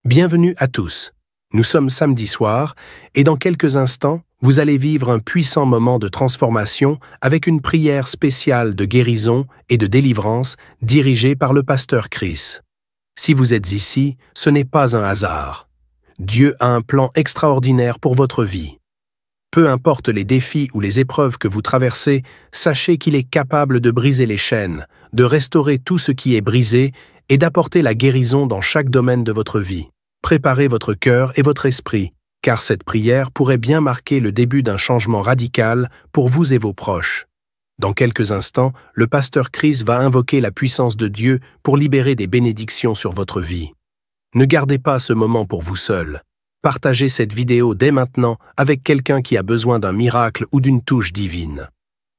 Bienvenue à tous. Nous sommes samedi soir et dans quelques instants, vous allez vivre un puissant moment de transformation avec une prière spéciale de guérison et de délivrance dirigée par le pasteur Chris. Si vous êtes ici, ce n'est pas un hasard. Dieu a un plan extraordinaire pour votre vie. Peu importe les défis ou les épreuves que vous traversez, sachez qu'il est capable de briser les chaînes, de restaurer tout ce qui est brisé et d'apporter la guérison dans chaque domaine de votre vie. Préparez votre cœur et votre esprit, car cette prière pourrait bien marquer le début d'un changement radical pour vous et vos proches. Dans quelques instants, le pasteur Chris va invoquer la puissance de Dieu pour libérer des bénédictions sur votre vie. Ne gardez pas ce moment pour vous seul. Partagez cette vidéo dès maintenant avec quelqu'un qui a besoin d'un miracle ou d'une touche divine.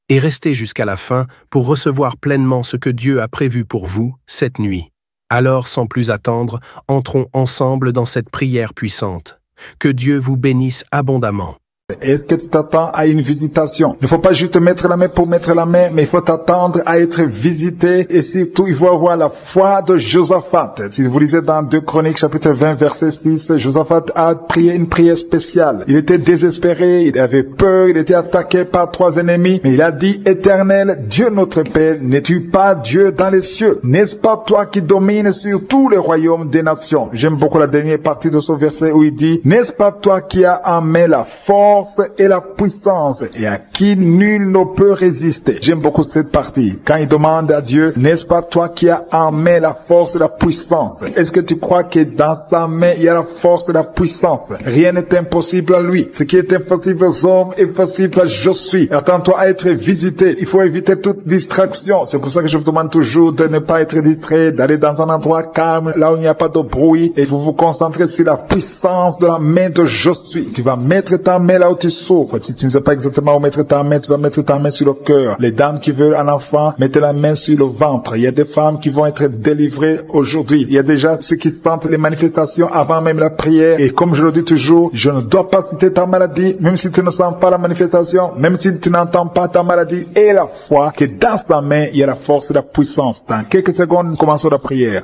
Et restez jusqu'à la fin pour recevoir pleinement ce que Dieu a prévu pour vous cette nuit. Alors, sans plus attendre, entrons ensemble dans cette prière puissante. Que Dieu vous bénisse abondamment. Est-ce que tu t'attends à une visitation? Il ne faut pas juste mettre la main pour mettre la main, mais il faut t'attendre à être visité et surtout il faut avoir la foi de Josaphat. Si vous lisez dans 2 Chroniques chapitre 20 verset 6, Josaphat a prié une prière spéciale. Il était désespéré, il avait peur, il était attaqué par 3 ennemis, mais il a dit: Éternel, Dieu notre Père, n'es-tu pas Dieu dans les cieux? N'est-ce pas toi qui domines sur tous les royaumes des nations? J'aime beaucoup la dernière partie de ce verset où il dit: N'est-ce pas toi qui as en main la force et la puissance et à qui nul ne peut résister? J'aime beaucoup cette partie. Quand il demande à Dieu: n'est-ce pas toi qui as en main la force et la puissance? Est-ce que tu crois que dans sa main il y a la force et la puissance? Rien n'est impossible à lui. Ce qui est impossible aux hommes est possible à je suis. Attends-toi à être visité. Il faut éviter toute distraction. C'est pour ça que je vous demande toujours de ne pas être distrait, d'aller dans un endroit calme, là où il n'y a pas de bruit, et vous vous concentrez sur la puissance de la main de je suis. Tu vas mettre ta main là où tu souffres. Si tu ne sais pas exactement où mettre ta main, tu vas mettre ta main sur le cœur. Les dames qui veulent un enfant, mettez la main sur le ventre. Il y a des femmes qui vont être délivrées aujourd'hui. Il y a déjà ceux qui sentent les manifestations avant même la prière. Et comme je le dis toujours, je ne dois pas citer ta maladie, même si tu ne sens pas la manifestation, même si tu n'entends pas ta maladie, et la foi que dans ta main, il y a la force et la puissance. Dans quelques secondes, nous commençons la prière.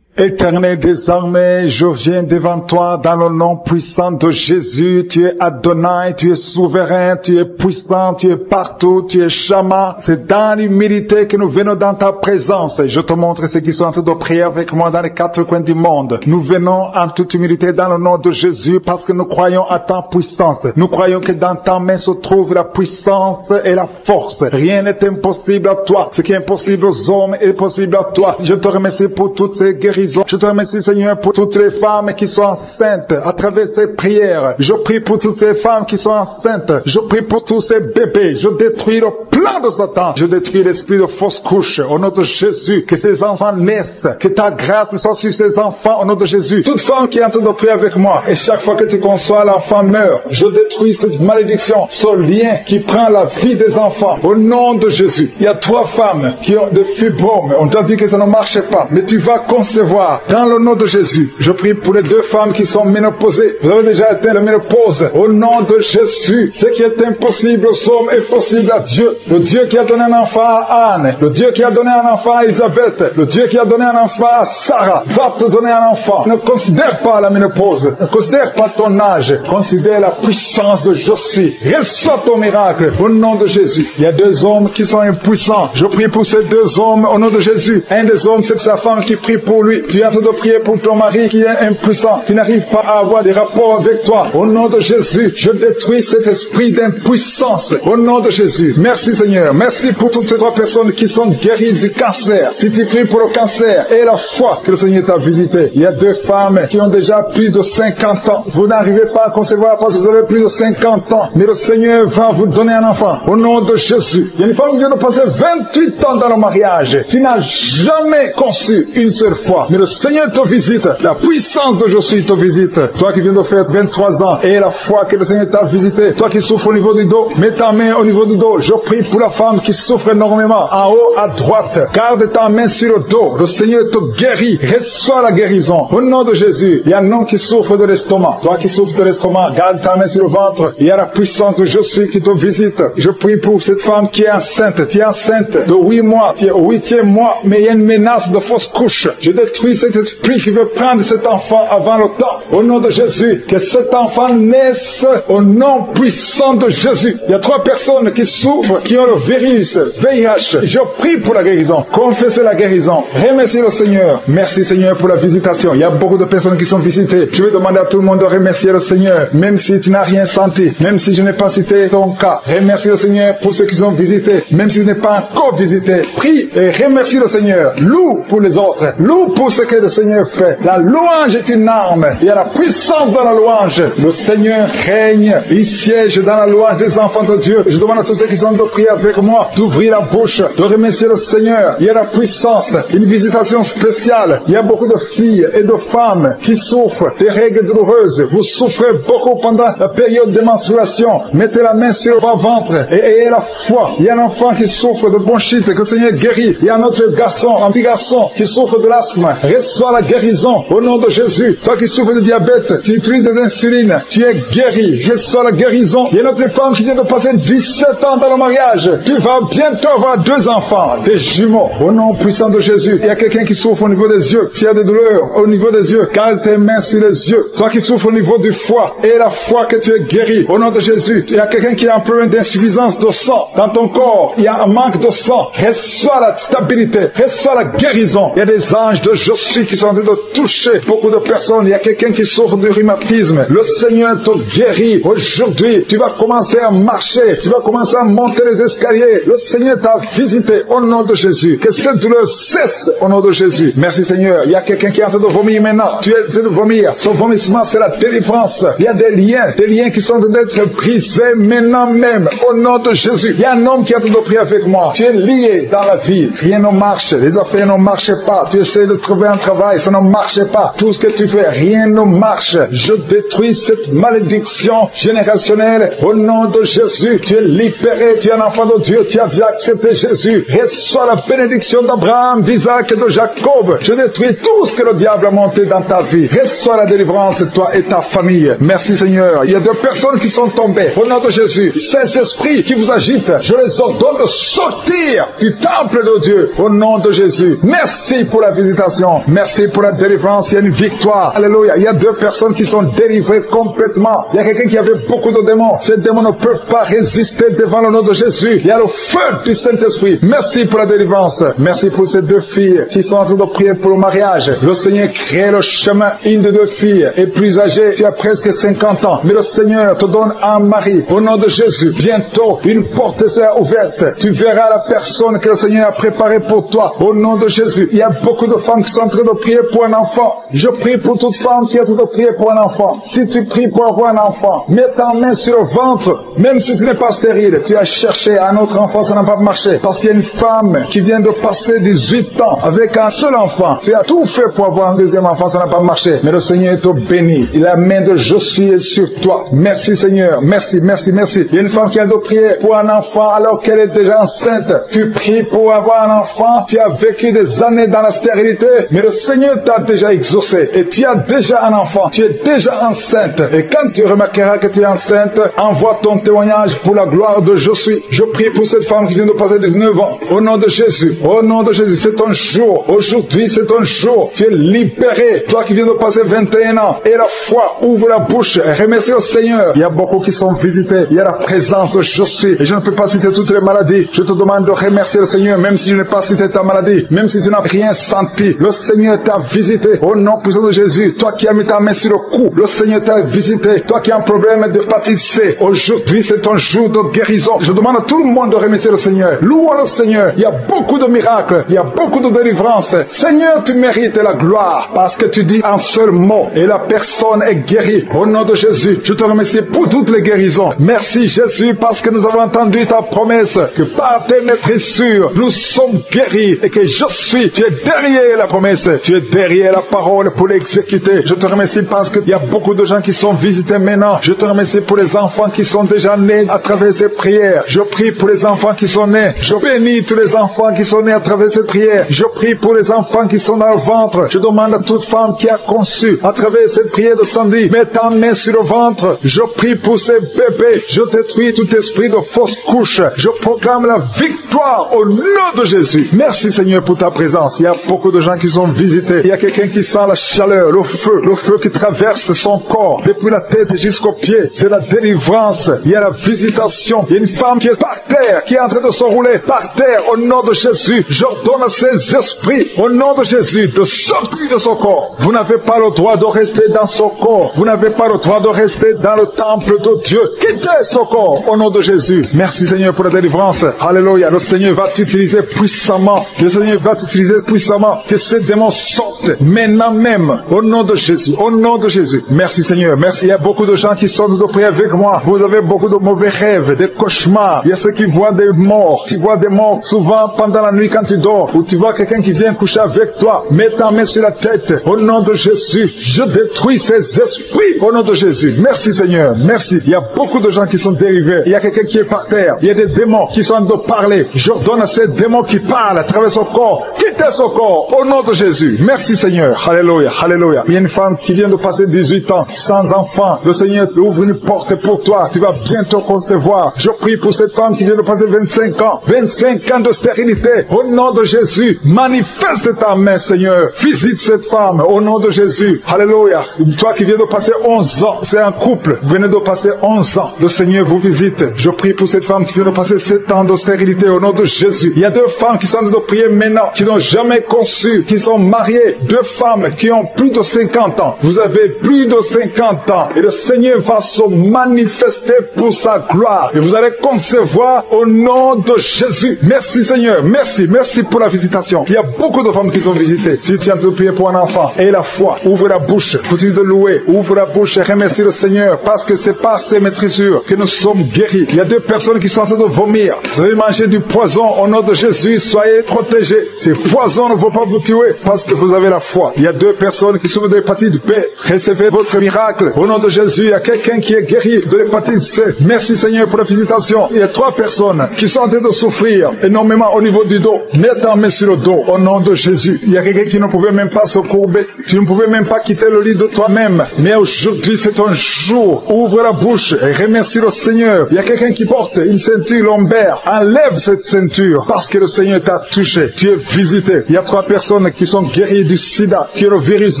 Éternel, désormais, je viens devant toi dans le nom puissant de Jésus. Tu es Adonai, tu es souverain, tu es puissant, tu es partout, tu es Shama. C'est dans l'humilité que nous venons dans ta présence. Je te montre ceux qui sont en train de prier avec moi dans les 4 coins du monde. Nous venons en toute humilité dans le nom de Jésus parce que nous croyons à ta puissance. Nous croyons que dans ta main se trouve la puissance et la force. Rien n'est impossible à toi. Ce qui est impossible aux hommes est possible à toi. Je te remercie pour toutes ces guérisons. Je te remercie, Seigneur, pour toutes les femmes qui sont enceintes à travers ces prières. Je prie pour toutes ces femmes qui sont enceintes. Je prie pour tous ces bébés. Je détruis le plan de Satan. Je détruis l'esprit de fausse couche au nom de Jésus. Que ces enfants naissent. Que ta grâce soit sur ces enfants au nom de Jésus. Toute femme qui est en train de prier avec moi, et chaque fois que tu conçois, l'enfant meurt. Je détruis cette malédiction, ce lien qui prend la vie des enfants au nom de Jésus. Il y a 3 femmes qui ont des fibromes. On t'a dit que ça ne marchait pas, mais tu vas concevoir. Dans le nom de Jésus, je prie pour les 2 femmes qui sont ménopausées. Vous avez déjà atteint la ménopause. Au nom de Jésus, ce qui est impossible aux hommes est possible à Dieu. Le Dieu qui a donné un enfant à Anne, le Dieu qui a donné un enfant à Elisabeth, le Dieu qui a donné un enfant à Sarah, va te donner un enfant. Ne considère pas la ménopause, ne considère pas ton âge, considère la puissance de je suis. Reçois ton miracle au nom de Jésus. Il y a 2 hommes qui sont impuissants. Je prie pour ces 2 hommes au nom de Jésus. Un des hommes, c'est sa femme qui prie pour lui. Tu es en train de prier pour ton mari qui est impuissant, qui n'arrive pas à avoir des rapports avec toi. Au nom de Jésus, je détruis cet esprit d'impuissance. Au nom de Jésus. Merci Seigneur. Merci pour toutes ces 3 personnes qui sont guéries du cancer. Si tu pries pour le cancer, et la foi que le Seigneur t'a visité. Il y a 2 femmes qui ont déjà plus de 50 ans. Vous n'arrivez pas à concevoir parce que vous avez plus de 50 ans. Mais le Seigneur va vous donner un enfant. Au nom de Jésus. Il y a une femme qui vient de passer 28 ans dans le mariage. Tu n'as jamais conçu une seule fois. mais le Seigneur te visite. La puissance de je suis te visite. Toi qui viens de faire 23 ans et la foi que le Seigneur t'a visité. Toi qui souffres au niveau du dos, mets ta main au niveau du dos. Je prie pour la femme qui souffre énormément. En haut à droite, garde ta main sur le dos. Le Seigneur te guérit. Reçois la guérison. Au nom de Jésus, il y a un homme qui souffre de l'estomac. Toi qui souffres de l'estomac, garde ta main sur le ventre. Il y a la puissance de je suis qui te visite. Je prie pour cette femme qui est enceinte. Tu es enceinte de 8 mois. Tu es au 8e mois, mais il y a une menace de fausse couche. Je détruis cet esprit qui veut prendre cet enfant avant le temps. Au nom de Jésus, que cet enfant naisse au nom puissant de Jésus. Il y a 3 personnes qui souffrent, qui ont le virus, VIH. Je prie pour la guérison. Confessez la guérison. Remerciez le Seigneur. Merci Seigneur pour la visitation. Il y a beaucoup de personnes qui sont visitées. Je vais demander à tout le monde de remercier le Seigneur, même si tu n'as rien senti, même si je n'ai pas cité ton cas. Remercie le Seigneur pour ceux qui sont visités, même si tu n'es pas encore visité. Prie et remercie le Seigneur. Loue pour les autres. Loue pour ce que le Seigneur fait. La louange est une arme. Il y a la puissance dans la louange. Le Seigneur règne. Il siège dans la louange des enfants de Dieu. Je demande à tous ceux qui sont de prier avec moi d'ouvrir la bouche, de remercier le Seigneur. Il y a la puissance, une visitation spéciale. Il y a beaucoup de filles et de femmes qui souffrent des règles douloureuses. Vous souffrez beaucoup pendant la période de menstruation. Mettez la main sur le ventre et ayez la foi. Il y a un enfant qui souffre de bronchite, que le Seigneur guérit. Il y a un autre garçon, un petit garçon qui souffre de l'asthme. Reçois la guérison au nom de Jésus. Toi qui souffres de diabète, tu utilises des insulines, tu es guéri. Reçois la guérison. Il y a une autre femme qui vient de passer 17 ans dans le mariage. Tu vas bientôt avoir 2 enfants, des jumeaux. Au nom puissant de Jésus. Il y a quelqu'un qui souffre au niveau des yeux. Tu as des douleurs au niveau des yeux. Garde tes mains sur les yeux. Toi qui souffres au niveau du foie, et la foi que tu es guéri. Au nom de Jésus. Il y a quelqu'un qui a un problème d'insuffisance de sang dans ton corps. Il y a un manque de sang. Reçois la stabilité. Reçois la guérison. Il y a des anges de je suis qui sont en train de toucher beaucoup de personnes. Il y a quelqu'un qui souffre du rhumatisme. Le Seigneur te guérit. Aujourd'hui, tu vas commencer à marcher. Tu vas commencer à monter les escaliers. Le Seigneur t'a visité au nom de Jésus. Que cette douleur cesse au nom de Jésus. Merci Seigneur. Il y a quelqu'un qui est en train de vomir maintenant. Tu es en train de vomir. Son vomissement, c'est la délivrance. Il y a des liens qui sont en train d'être brisés maintenant même au nom de Jésus. Il y a un homme qui est en train de prier avec moi. Tu es lié dans la vie. Rien ne marche. Les affaires ne marchent pas. Tu essaies de trouver un travail. Ça ne marche pas. Tout ce que tu fais, rien ne marche. Je détruis cette malédiction générationnelle au nom de Jésus. Tu es libéré. Tu es un enfant de Dieu. Tu as déjà accepté Jésus. Reçois la bénédiction d'Abraham, d'Isaac et de Jacob. Je détruis tout ce que le diable a monté dans ta vie. Reçois la délivrance, toi et ta famille. Merci Seigneur. Il y a 2 personnes qui sont tombées. Au nom de Jésus, ces esprits qui vous agitent, je les ordonne de sortir du temple de Dieu. Au nom de Jésus. Merci pour la visitation. Merci pour la délivrance. Il y a une victoire. Alléluia. Il y a 2 personnes qui sont délivrées complètement. Il y a quelqu'un qui avait beaucoup de démons. Ces démons ne peuvent pas résister devant le nom de Jésus. Il y a le feu du Saint-Esprit. Merci pour la délivrance. Merci pour ces 2 filles qui sont en train de prier pour le mariage. Le Seigneur crée le chemin. Une de 2 filles est plus âgée. Tu as presque 50 ans. Mais le Seigneur te donne un mari. Au nom de Jésus. Bientôt, une porte sera ouverte. Tu verras la personne que le Seigneur a préparée pour toi. Au nom de Jésus. Il y a beaucoup de femmes qui sont en train de prier pour un enfant. Je prie pour toute femme qui est en train de prier pour un enfant. Si tu pries pour avoir un enfant, mets ta main sur le ventre. Même si tu n'es pas stérile, tu as cherché un autre enfant, ça n'a pas marché. Parce qu'il y a une femme qui vient de passer 18 ans avec un seul enfant. Tu as tout fait pour avoir un deuxième enfant, ça n'a pas marché. Mais le Seigneur te bénit. La main de je suis est sur toi. Merci Seigneur. Merci, merci, merci. Il y a une femme qui a de prier pour un enfant alors qu'elle est déjà enceinte. Tu pries pour avoir un enfant. Tu as vécu des années dans la stérilité. Mais le Seigneur t'a déjà exaucé. Et tu as déjà un enfant. Tu es déjà enceinte. Et quand tu remarqueras que tu es enceinte, envoie ton témoignage pour la gloire de je suis. Je prie pour cette femme qui vient de passer 19 ans. Au nom de Jésus. Au nom de Jésus. C'est ton jour. Aujourd'hui, c'est ton jour. Tu es libéré. Toi qui viens de passer 21 ans. Et la foi. Ouvre la bouche. Remercie le Seigneur. Il y a beaucoup qui sont visités. Il y a la présence de je suis. Et je ne peux pas citer toutes les maladies. Je te demande de remercier le Seigneur. Même si je n'ai pas cité ta maladie. Même si tu n'as rien senti. Le Seigneur t'a visité. Au nom puissant de Jésus. Toi qui as mis ta main sur le cou. Le Seigneur t'a visité. Toi qui as un problème d'hépatite C. Aujourd'hui, c'est ton jour de guérison. Je demande à tout le monde de remercier le Seigneur. Louons le Seigneur. Il y a beaucoup de miracles. Il y a beaucoup de délivrances. Seigneur, tu mérites la gloire. Parce que tu dis un seul mot. Et la personne est guérie. Au nom de Jésus. Je te remercie pour toutes les guérisons. Merci Jésus parce que nous avons entendu ta promesse. Que par tes maîtrises sûres, nous sommes guéris. Et que je suis. Tu es derrière la promesse. promesses. Tu es derrière la parole pour l'exécuter. Je te remercie parce qu'il y a beaucoup de gens qui sont visités maintenant. Je te remercie pour les enfants qui sont déjà nés à travers ces prières. Je prie pour les enfants qui sont nés. Je bénis tous les enfants qui sont nés à travers cette prière. Je prie pour les enfants qui sont dans le ventre. Je demande à toute femme qui a conçu à travers cette prière de Sandy, mets ta main sur le ventre. Je prie pour ces bébés. Je détruis tout esprit de fausse couche. Je proclame la victoire au nom de Jésus. Merci Seigneur pour ta présence. Il y a beaucoup de gens qui sont visités. Il y a quelqu'un qui sent la chaleur, le feu qui traverse son corps depuis la tête jusqu'aux pieds. C'est la délivrance. Il y a la visitation. Il y a une femme qui est par terre, qui est en train de se rouler par terre au nom de Jésus. J'ordonne à ces esprits au nom de Jésus de sortir de son corps. Vous n'avez pas le droit de rester dans son corps. Vous n'avez pas le droit de rester dans le temple de Dieu. Quittez son corps au nom de Jésus. Merci Seigneur pour la délivrance. Alléluia. Le Seigneur va t'utiliser puissamment. Le Seigneur va t'utiliser puissamment. Que ces démons sortent maintenant même au nom de Jésus. Au nom de Jésus. Merci Seigneur. Merci. Il y a beaucoup de gens qui sont de prier avec moi. Vous avez beaucoup de mauvais rêves, des cauchemars. Il y a ceux qui voient des morts. Tu vois des morts souvent pendant la nuit quand tu dors. Ou tu vois quelqu'un qui vient coucher avec toi. Mets ta main sur la tête. Au nom de Jésus. Je détruis ces esprits au nom de Jésus. Merci Seigneur. Merci. Il y a beaucoup de gens qui sont dérivés. Il y a quelqu'un qui est par terre. Il y a des démons qui sont en train de parler. J'ordonne à ces démons qui parlent à travers son corps. Quittez son corps au nom de Jésus. Merci Seigneur. Alléluia. Alléluia. Il y a une femme qui vient de passer 18 ans sans enfant. Le Seigneur ouvre une porte pour toi. Tu vas bientôt concevoir. Je prie pour cette femme qui vient de passer 25 ans. 25 ans de stérilité. Au nom de Jésus. Manifeste ta main Seigneur. Visite cette femme au nom de Jésus. Alléluia. Toi qui viens de passer 11 ans. C'est un couple. Vous venez de passer 11 ans. Le Seigneur vous visite. Je prie pour cette femme qui vient de passer 7 ans de stérilité au nom de Jésus. Il y a 2 femmes qui sont en train de prier maintenant, qui n'ont jamais conçu, qui sont mariées. 2 femmes qui ont plus de 50 ans. Vous avez plus de 50 ans. Et le Seigneur va se manifester pour sa gloire. Et vous allez concevoir au nom de Jésus. Merci Seigneur. Merci. Merci pour la visitation. Il y a beaucoup de femmes qui sont visitées. Si tu es en train de prier pour un enfant, aie la foi. Ouvre la bouche. Continue de louer. Ouvre la bouche et remercie le Seigneur. Parce que c'est par ces maîtrisures que nous sommes guéris. Il y a 2 personnes qui sont en train de vomir. Vous avez mangé du poison au nom de Jésus. Soyez protégés. Ces poisons ne vont pas vous tuer parce que vous avez la foi. Il y a 2 personnes qui souffrent de l'hépatite B. Recevez votre miracle. Au nom de Jésus, il y a quelqu'un qui est guéri de l'hépatite C. Merci Seigneur pour la visitation. Il y a 3 personnes qui sont en train de souffrir énormément au niveau du dos. Mets ta main sur le dos au nom de Jésus. Il y a quelqu'un qui ne pouvait même pas se courber. Tu ne pouvais même pas quitter le lit de toi-même. Mais aujourd'hui, c'est ton jour. Ouvre la bouche et remercie le Seigneur. Il y a quelqu'un qui porte une ceinture lombaire. Enlève cette ceinture parce que le Seigneur t'a touché. Tu es visité. Il y a 3 personnes qui sont guéries du sida, qui est le virus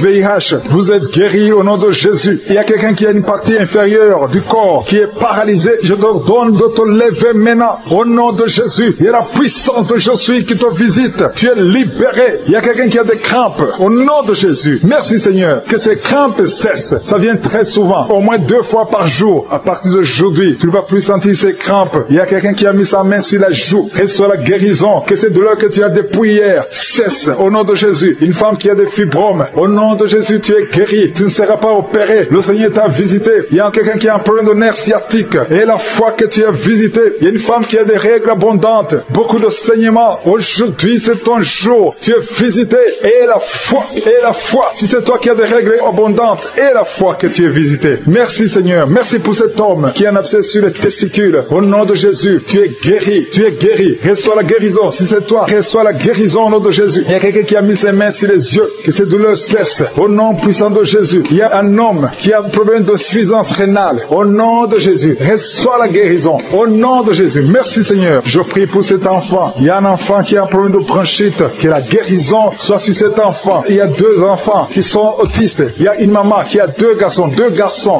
VIH. Vous êtes guéris au nom de Jésus. Il y a quelqu'un qui a une partie inférieure du corps qui est paralysée. Je te donne de te lever maintenant au nom de Jésus. Il y a la puissance de Je suis qui te visite. Tu es libéré. Il y a quelqu'un qui a des crampes au nom de Jésus. Merci Seigneur. Que ces crampes cessent. Ça vient très souvent, au moins 2 fois par jour. À partir d'aujourd'hui, tu ne vas plus sentir ces crampes. Il y a quelqu'un qui a mis sa main sur la joue. Reçois la guérison. Que ces douleurs que tu as depuis hier cessent au nom de Jésus. Une femme qui a des fibromes, au nom de Jésus, tu es guéri. Tu ne seras pas opéré. Le Seigneur t'a visité. Il y a quelqu'un qui a un problème de nerf sciatique. Et la fois que tu as visité, il y a une femme qui a des règles abondantes. Beaucoup de saignements. Aujourd'hui, c'est ton jour. Tu es visité. Et la foi. Et la foi. Si c'est toi qui as des règles abondantes, et la foi que tu es visité. Merci Seigneur. Merci pour cet homme qui a un abcès sur les testicules. Au nom de Jésus, tu es guéri. Tu es guéri. Reçois la guérison. Si c'est toi, reçois la guérison au nom de Jésus. Il y a quelqu'un qui a mis ses mains sur les yeux. Que ces douleurs cessent. Au nom puissant de Jésus. Il y a un homme qui a un problème de suffisance rénale. Au nom de Jésus. Reçois la guérison. Au nom de Jésus. Merci Seigneur. Je prie pour cet enfant. Il y a un enfant qui a un problème de bronchite. Que la guérison soit sur cet enfant. Il y a 2 enfants qui sont autistes. Il y a une maman qui a 2 garçons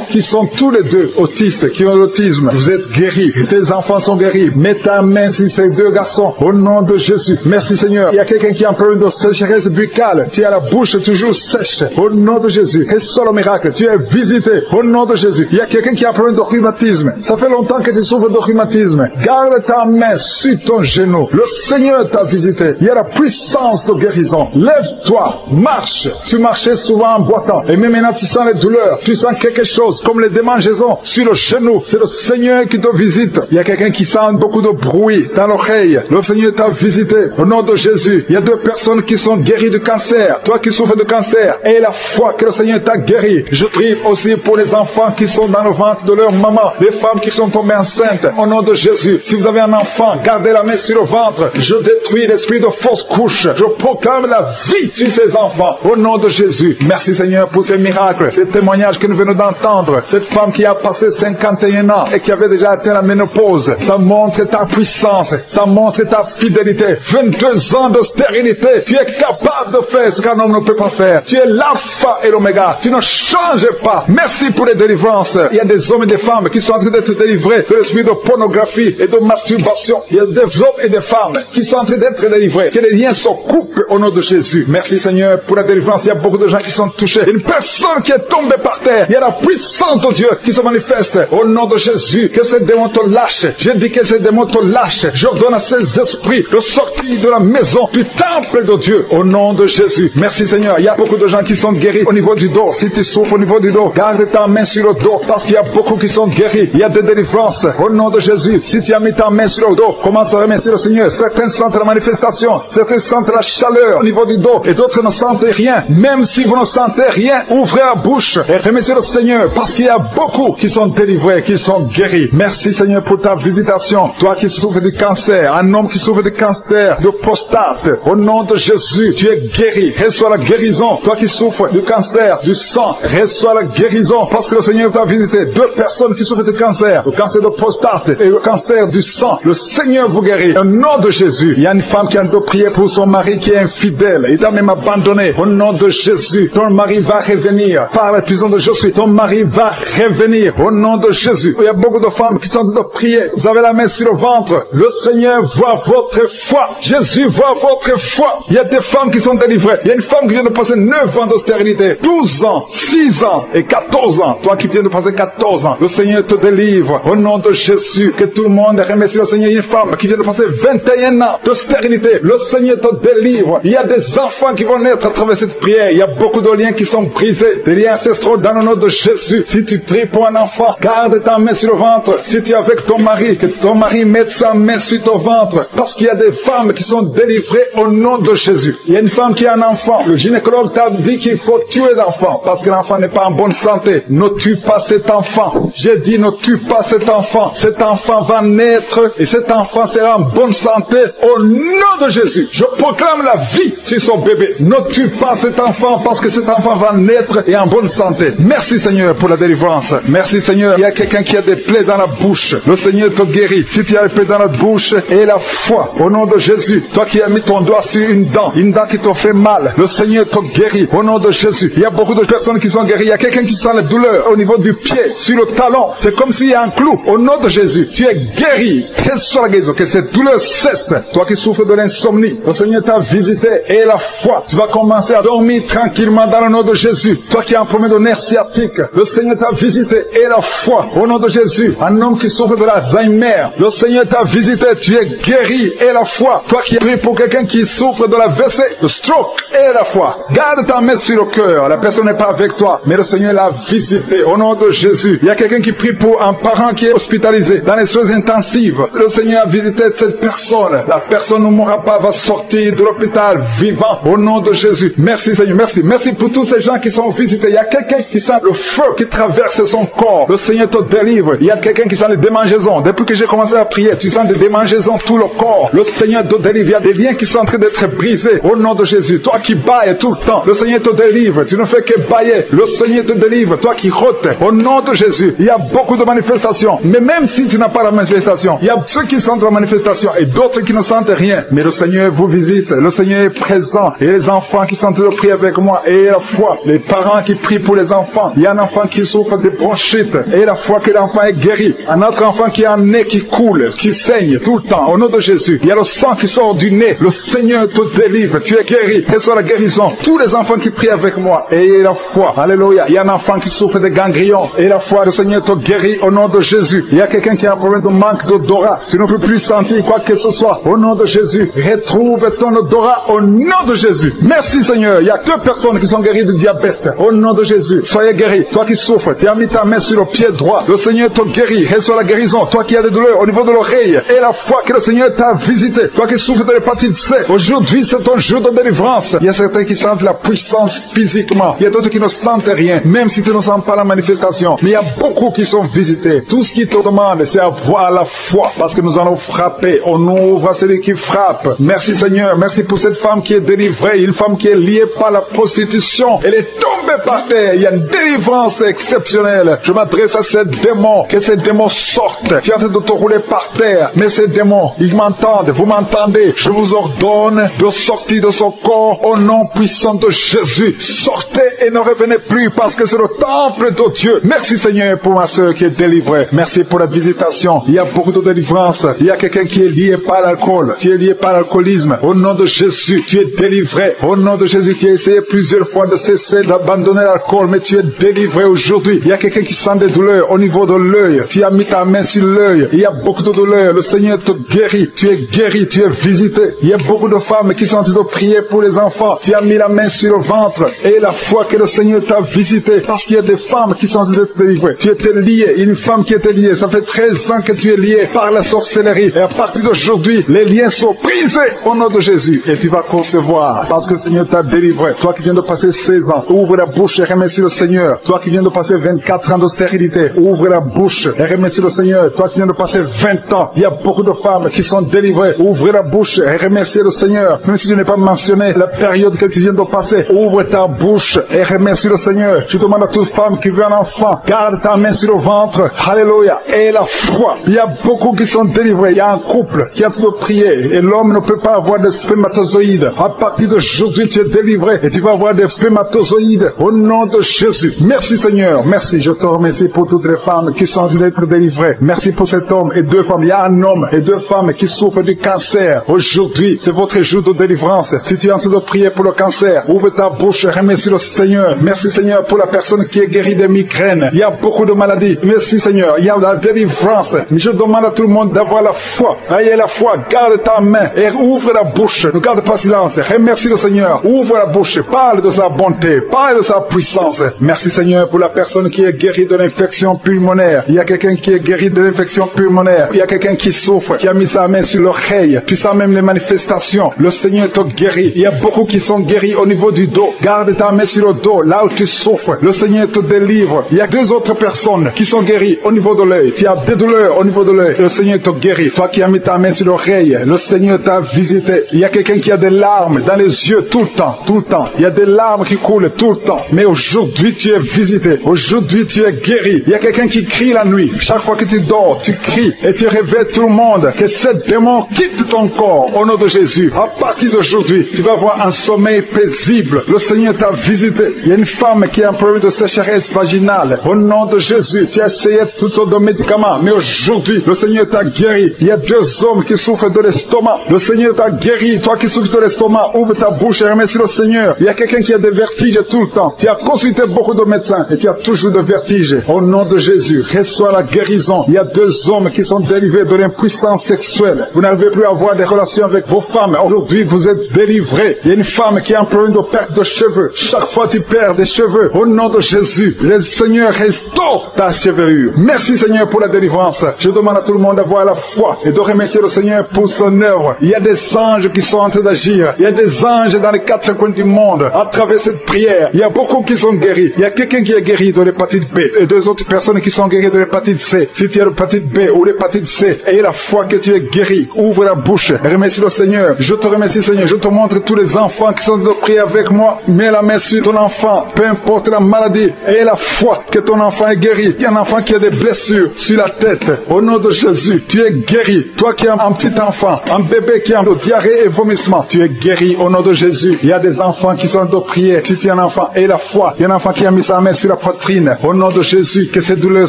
qui sont tous les 2 autistes, qui ont l'autisme. Vous êtes guéris. Tes enfants sont guéris. Mets ta main sur ces 2 garçons. Au nom de Jésus. Merci Seigneur. Il y a quelqu'un qui a un problème de sécheresse buccale. Tu as la bouche toujours sèche. Au nom de Jésus. Reçois le miracle. Tu es visité. Au nom de Jésus. Il y a quelqu'un qui a un problème de rhumatisme. Ça fait longtemps que tu souffres de rhumatisme. Garde ta main sur ton genou. Le Seigneur t'a visité. Il y a la puissance de guérison. Lève-toi. Marche. Tu marchais souvent en boitant. Et même maintenant tu sens les douleurs. Tu sens quelque chose comme les démangeaisons sur le genou. C'est le Seigneur qui te visite. Il y a quelqu'un qui sent beaucoup de bruit dans l'oreille. Le Seigneur t'a visité. Au nom de Jésus. Il y a 2 personnes qui sont guéri du cancer, toi qui souffres de cancer, et la foi que le Seigneur t'a guéri. Je prie aussi pour les enfants qui sont dans le ventre de leur maman, les femmes qui sont tombées enceintes, au nom de Jésus. Si vous avez un enfant, gardez la main sur le ventre. Je détruis l'esprit de fausse couche. Je proclame la vie sur ces enfants, au nom de Jésus. Merci Seigneur pour ces miracles, ces témoignages que nous venons d'entendre. Cette femme qui a passé 51 ans et qui avait déjà atteint la ménopause, ça montre ta puissance, ça montre ta fidélité. 22 ans de stérilité, tu es capable de faire ce qu'un homme ne peut pas faire. Tu es l'alpha et l'oméga, tu ne changes pas. Merci pour les délivrances. Il y a des hommes et des femmes qui sont en train d'être délivrés de l'esprit de pornographie et de masturbation. Il y a des hommes et des femmes qui sont en train d'être délivrés. Que les liens se coupent au nom de Jésus. Merci Seigneur pour la délivrance. Il y a beaucoup de gens qui sont touchés. Une personne qui est tombée par terre. Il y a la puissance de Dieu qui se manifeste au nom de Jésus. Que ces démons te lâchent. Je dis que ces démons te lâchent. J'ordonne à ces esprits de sortir de la maison du temple de Dieu au nom de Jésus. Merci Seigneur. Il y a beaucoup de gens qui sont guéris au niveau du dos. Si tu souffres au niveau du dos, garde ta main sur le dos parce qu'il y a beaucoup qui sont guéris. Il y a des délivrances au nom de Jésus. Si tu as mis ta main sur le dos, commence à remercier le Seigneur. Certains sentent la manifestation, certains sentent la chaleur au niveau du dos et d'autres ne sentent rien. Même si vous ne sentez rien, ouvrez la bouche et remerciez le Seigneur parce qu'il y a beaucoup qui sont délivrés, qui sont guéris. Merci Seigneur pour ta visitation. Toi qui souffres du cancer, un homme qui souffre du cancer de prostate, au nom de Jésus, tu es guéri. Reçois la guérison. Toi qui souffres du cancer du sang, reçois la guérison parce que le Seigneur t'a visité. 2 personnes qui souffrent du cancer, le cancer de prostate et le cancer du sang. Le Seigneur vous guérit. Au nom de Jésus, il y a une femme qui a de prier pour son mari qui est infidèle. Il t'a même abandonné. Au nom de Jésus, ton mari va revenir. Par la puissance de Jésus, ton mari va revenir. Au nom de Jésus. Il y a beaucoup de femmes qui sont en train de prier. Vous avez la main sur le ventre. Le Seigneur voit votre foi. Jésus voit votre foi. Il y a des femmes qui sont délivrées. Il y a une femme qui vient de passer 9 ans de stérilité, 12 ans, 6 ans et 14 ans. Toi qui viens de passer 14 ans, le Seigneur te délivre. Au nom de Jésus, que tout le monde remercie le Seigneur. Il y a une femme qui vient de passer 21 ans de stérilité. Le Seigneur te délivre. Il y a des enfants qui vont naître à travers cette prière. Il y a beaucoup de liens qui sont brisés. Des liens ancestraux dans le nom de Jésus. Si tu pries pour un enfant, garde ta main sur le ventre. Si tu es avec ton mari, que ton mari mette sa main sur ton ventre. Parce qu'il y a des femmes qui sont délivrées au nom de Jésus. Il y a une femme qui a un enfant. Le gynécologue t'a dit qu'il faut tuer l'enfant parce que l'enfant n'est pas en bonne santé. Ne tue pas cet enfant. J'ai dit ne tue pas cet enfant. Cet enfant va naître et cet enfant sera en bonne santé au nom de Jésus. Je proclame la vie sur son bébé. Ne tue pas cet enfant parce que cet enfant va naître et en bonne santé. Merci Seigneur pour la délivrance. Merci Seigneur. Il y a quelqu'un qui a des plaies dans la bouche. Le Seigneur te guérit. Si tu as des plaies dans la bouche et la foi au nom de Jésus. Toi qui as mis ton doigt sur une dent qui te fait mal, le Seigneur te guérit au nom de Jésus. Il y a beaucoup de personnes qui sont guéries. Il y a quelqu'un qui sent la douleur au niveau du pied, sur le talon. C'est comme s'il y a un clou. Au nom de Jésus, tu es guéri. Reçois la guérison. Que cette douleur cesse. Toi qui souffres de l'insomnie, le Seigneur t'a visité et la foi. Tu vas commencer à dormir tranquillement dans le nom de Jésus. Toi qui as un problème de nerf sciatique, le Seigneur t'a visité et la foi. Au nom de Jésus, un homme qui souffre de l'Alzheimer, le Seigneur t'a visité. Tu es guéri et la foi. Toi qui pries pour quelqu'un qui souffre de la WC, le stroke et la foi. Garde ta main sur le cœur. La personne n'est pas avec toi, mais le Seigneur l'a visité au nom de Jésus. Il y a quelqu'un qui prie pour un parent qui est hospitalisé dans les soins intensives. Le Seigneur a visité cette personne. La personne ne mourra pas, va sortir de l'hôpital vivant au nom de Jésus. Merci Seigneur, merci. Merci pour tous ces gens qui sont visités. Il y a quelqu'un qui sent le feu qui traverse son corps. Le Seigneur te délivre. Il y a quelqu'un qui sent les démangeaisons. Depuis que j'ai commencé à prier, tu sens des démangeaisons tout le corps. Le Seigneur te délivre. Il y a des liens qui sont en train d'être brisés au nom de Jésus. Toi qui bailles tout le temps, le Seigneur te délivre. Tu ne fais que bailler. Le Seigneur te délivre. Toi qui rôtes au nom de Jésus. Il y a beaucoup de manifestations. Mais même si tu n'as pas la manifestation, il y a ceux qui sentent la manifestation et d'autres qui ne sentent rien. Mais le Seigneur vous visite. Le Seigneur est présent. Et les enfants qui sont en train de prier avec moi. Et la foi. Les parents qui prient pour les enfants. Il y a un enfant qui souffre de bronchite. Et la foi que l'enfant est guéri. Un autre enfant qui a un nez qui coule, qui saigne tout le temps. Au nom de Jésus. Il y a le sang qui sort du nez. Le Seigneur te délivre. Tu es guéri. Reçois la guérison. Tous les enfants qui prient avec moi. Et la foi. Alléluia. Il y a un enfant qui souffre de ganglions. Et la foi, le Seigneur te guérit au nom de Jésus. Il y a quelqu'un qui a un problème de manque d'odorat. Tu ne peux plus sentir quoi que ce soit. Au nom de Jésus. Retrouve ton odorat au nom de Jésus. Merci Seigneur. Il y a 2 personnes qui sont guéries du diabète. Au nom de Jésus. Soyez guéris. Toi qui souffres, tu as mis ta main sur le pied droit. Le Seigneur te guérit. Reçois la guérison. Toi qui as des douleurs au niveau de l'oreille. Et la foi que le Seigneur t'a visité. Toi qui souffres de l'hépatite C. Aujourd'hui, c'est ton jour beaucoup de délivrance. Il y a certains qui sentent la puissance physiquement. Il y a d'autres qui ne sentent rien, même si tu ne sens pas la manifestation. Mais il y a beaucoup qui sont visités. Tout ce qui te demande, c'est avoir la foi, parce que nous allons frapper. On ouvre à celui qui frappe. Merci Seigneur, merci pour cette femme qui est délivrée, une femme qui est liée par la prostitution. Elle est tombée par terre. Il y a une délivrance exceptionnelle. Je m'adresse à ces démons, que ces démons sortent. Tu es en train de te rouler par terre, mais ces démons, ils m'entendent, vous m'entendez. Je vous ordonne de sortir de son corps au nom puissant de Jésus. Sortez et ne revenez plus, parce que c'est le temple de Dieu. Merci Seigneur pour ma soeur qui est délivrée. Merci pour la visitation. Il y a beaucoup de délivrance. Il y a quelqu'un qui est lié par l'alcool. Tu es lié par l'alcoolisme. Au nom de Jésus, tu es délivré. Au nom de Jésus, tu as essayé plusieurs fois de cesser d'abandonner l'alcool, mais tu es délivré aujourd'hui. Il y a quelqu'un qui sent des douleurs au niveau de l'œil. Tu as mis ta main sur l'œil. Il y a beaucoup de douleurs. Le Seigneur te guérit. Tu es guéri. Tu es visité. Il y a beaucoup de femmes qui sont en train de prier pour les enfants. Tu as mis la main sur le ventre et la foi que le Seigneur t'a visité, parce qu'il y a des femmes qui sont en train d'être délivrées. Tu étais lié. Une femme qui était liée. Ça fait 13 ans que tu es lié par la sorcellerie. Et à partir d'aujourd'hui, les liens sont brisés au nom de Jésus. Et tu vas concevoir, parce que le Seigneur t'a délivré. Toi qui viens de passer 16 ans, ouvre la bouche et remercie le Seigneur. Toi qui viens de passer 24 ans de stérilité, ouvre la bouche et remercie le Seigneur. Toi qui viens de passer 20 ans, il y a beaucoup de femmes qui sont délivrées. Ouvre la bouche et remercie le Seigneur. Même si je n'ai pas mentionné la période que tu viens de passer, ouvre ta bouche et remercie le Seigneur. Je demande à toute femme qui veut un enfant, garde ta main sur le ventre. Alléluia. Et la foi. Il y a beaucoup qui sont délivrés. Il y a un couple qui est en train de prier et l'homme ne peut pas avoir de spermatozoïdes. À partir d'aujourd'hui, tu es délivré et tu vas avoir des spermatozoïdes au nom de Jésus. Merci Seigneur. Merci. Je te remercie pour toutes les femmes qui sont en train d'être délivrées. Merci pour cet homme et deux femmes. Il y a un homme et deux femmes qui souffrent du cancer. Aujourd'hui, c'est votre jour de délivrance. Si tu es en train de prier pour le cancer, ouvre ta bouche et remercie le Seigneur. Merci Seigneur pour la personne qui est guérie des migraines. Il y a beaucoup de maladies. Merci Seigneur. Il y a la délivrance. Mais je demande à tout le monde d'avoir la foi. Ayez la foi. Garde ta main et ouvre la bouche. Ne garde pas silence. Remercie le Seigneur. Ouvre la bouche. Parle de sa bonté. Parle de sa puissance. Merci Seigneur pour la personne qui est guérie de l'infection pulmonaire. Il y a quelqu'un qui est guéri de l'infection pulmonaire. Il y a quelqu'un qui souffre, qui a mis sa main sur l'oreille. Tu sens même les manifestations. Le Seigneur te guérit. Il y a beaucoup qui sont guéris au niveau du dos. Garde ta main sur le dos, là où tu souffres. Le Seigneur te délivre. Il y a deux autres personnes qui sont guéries au niveau de l'œil. Tu as des douleurs au niveau de l'œil. Le Seigneur te guérit. Toi qui as mis ta main sur l'oreille, le Seigneur t'a visité. Il y a quelqu'un qui a des larmes dans les yeux tout le temps, tout le temps. Il y a des larmes qui coulent tout le temps. Mais aujourd'hui, tu es visité. Aujourd'hui, tu es guéri. Il y a quelqu'un qui crie la nuit. Chaque fois que tu dors, tu cries et tu réveilles tout le monde. Que ce démon quitte ton corps au nom de Jésus. À partir d'aujourd'hui, tu vas avoir un sommeil paisible. Le Seigneur t'a visité. Il y a une femme qui a un problème de sécheresse vaginale. Au nom de Jésus, tu as essayé toutes sortes de médicaments. Mais aujourd'hui, le Seigneur t'a guéri. Il y a deux hommes qui souffrent de l'estomac. Le Seigneur t'a guéri. Toi qui souffres de l'estomac, ouvre ta bouche et remercie le Seigneur. Il y a quelqu'un qui a des vertiges tout le temps. Tu as consulté beaucoup de médecins et tu as toujours des vertiges. Au nom de Jésus, reçois la guérison. Il y a deux hommes qui sont délivrés de l'impuissance sexuelle. Vous n'arrivez plus à avoir des relations avec vos femmes. Aujourd'hui, vous êtes délivrés. Il y a une femme qui a un problème de perte de cheveux. Chaque fois tu perds des cheveux. Au nom de Jésus, le Seigneur restaure ta chevelure. Merci Seigneur pour la délivrance. Je demande à tout le monde d'avoir la foi et de remercier le Seigneur pour son œuvre. Il y a des anges qui sont en train d'agir. Il y a des anges dans les quatre coins du monde. À travers cette prière, il y a beaucoup qui sont guéris. Il y a quelqu'un qui est guéri de l'hépatite B et deux autres personnes qui sont guéries de l'hépatite C. Si tu as l'hépatite B ou l'hépatite C, aie la foi que tu es guéri. Ouvre la bouche. Remercie le Seigneur. Je te remercie Seigneur. Je te montre tous les enfants qui sont de prier avec moi. Mets la main sur ton enfant. Peu importe la maladie. Aie la foi que ton enfant est guéri. Il y a un enfant qui a des blessures sur la tête. Au nom de Jésus, tu es guéri. Toi qui as un petit enfant, un bébé qui a de diarrhée et vomissement, tu es guéri au nom de Jésus. Il y a des enfants qui sont de prier. Si tu es un enfant, aie la foi. Il y a un enfant qui a mis sa main sur la poitrine. Au nom de Jésus, que ces douleurs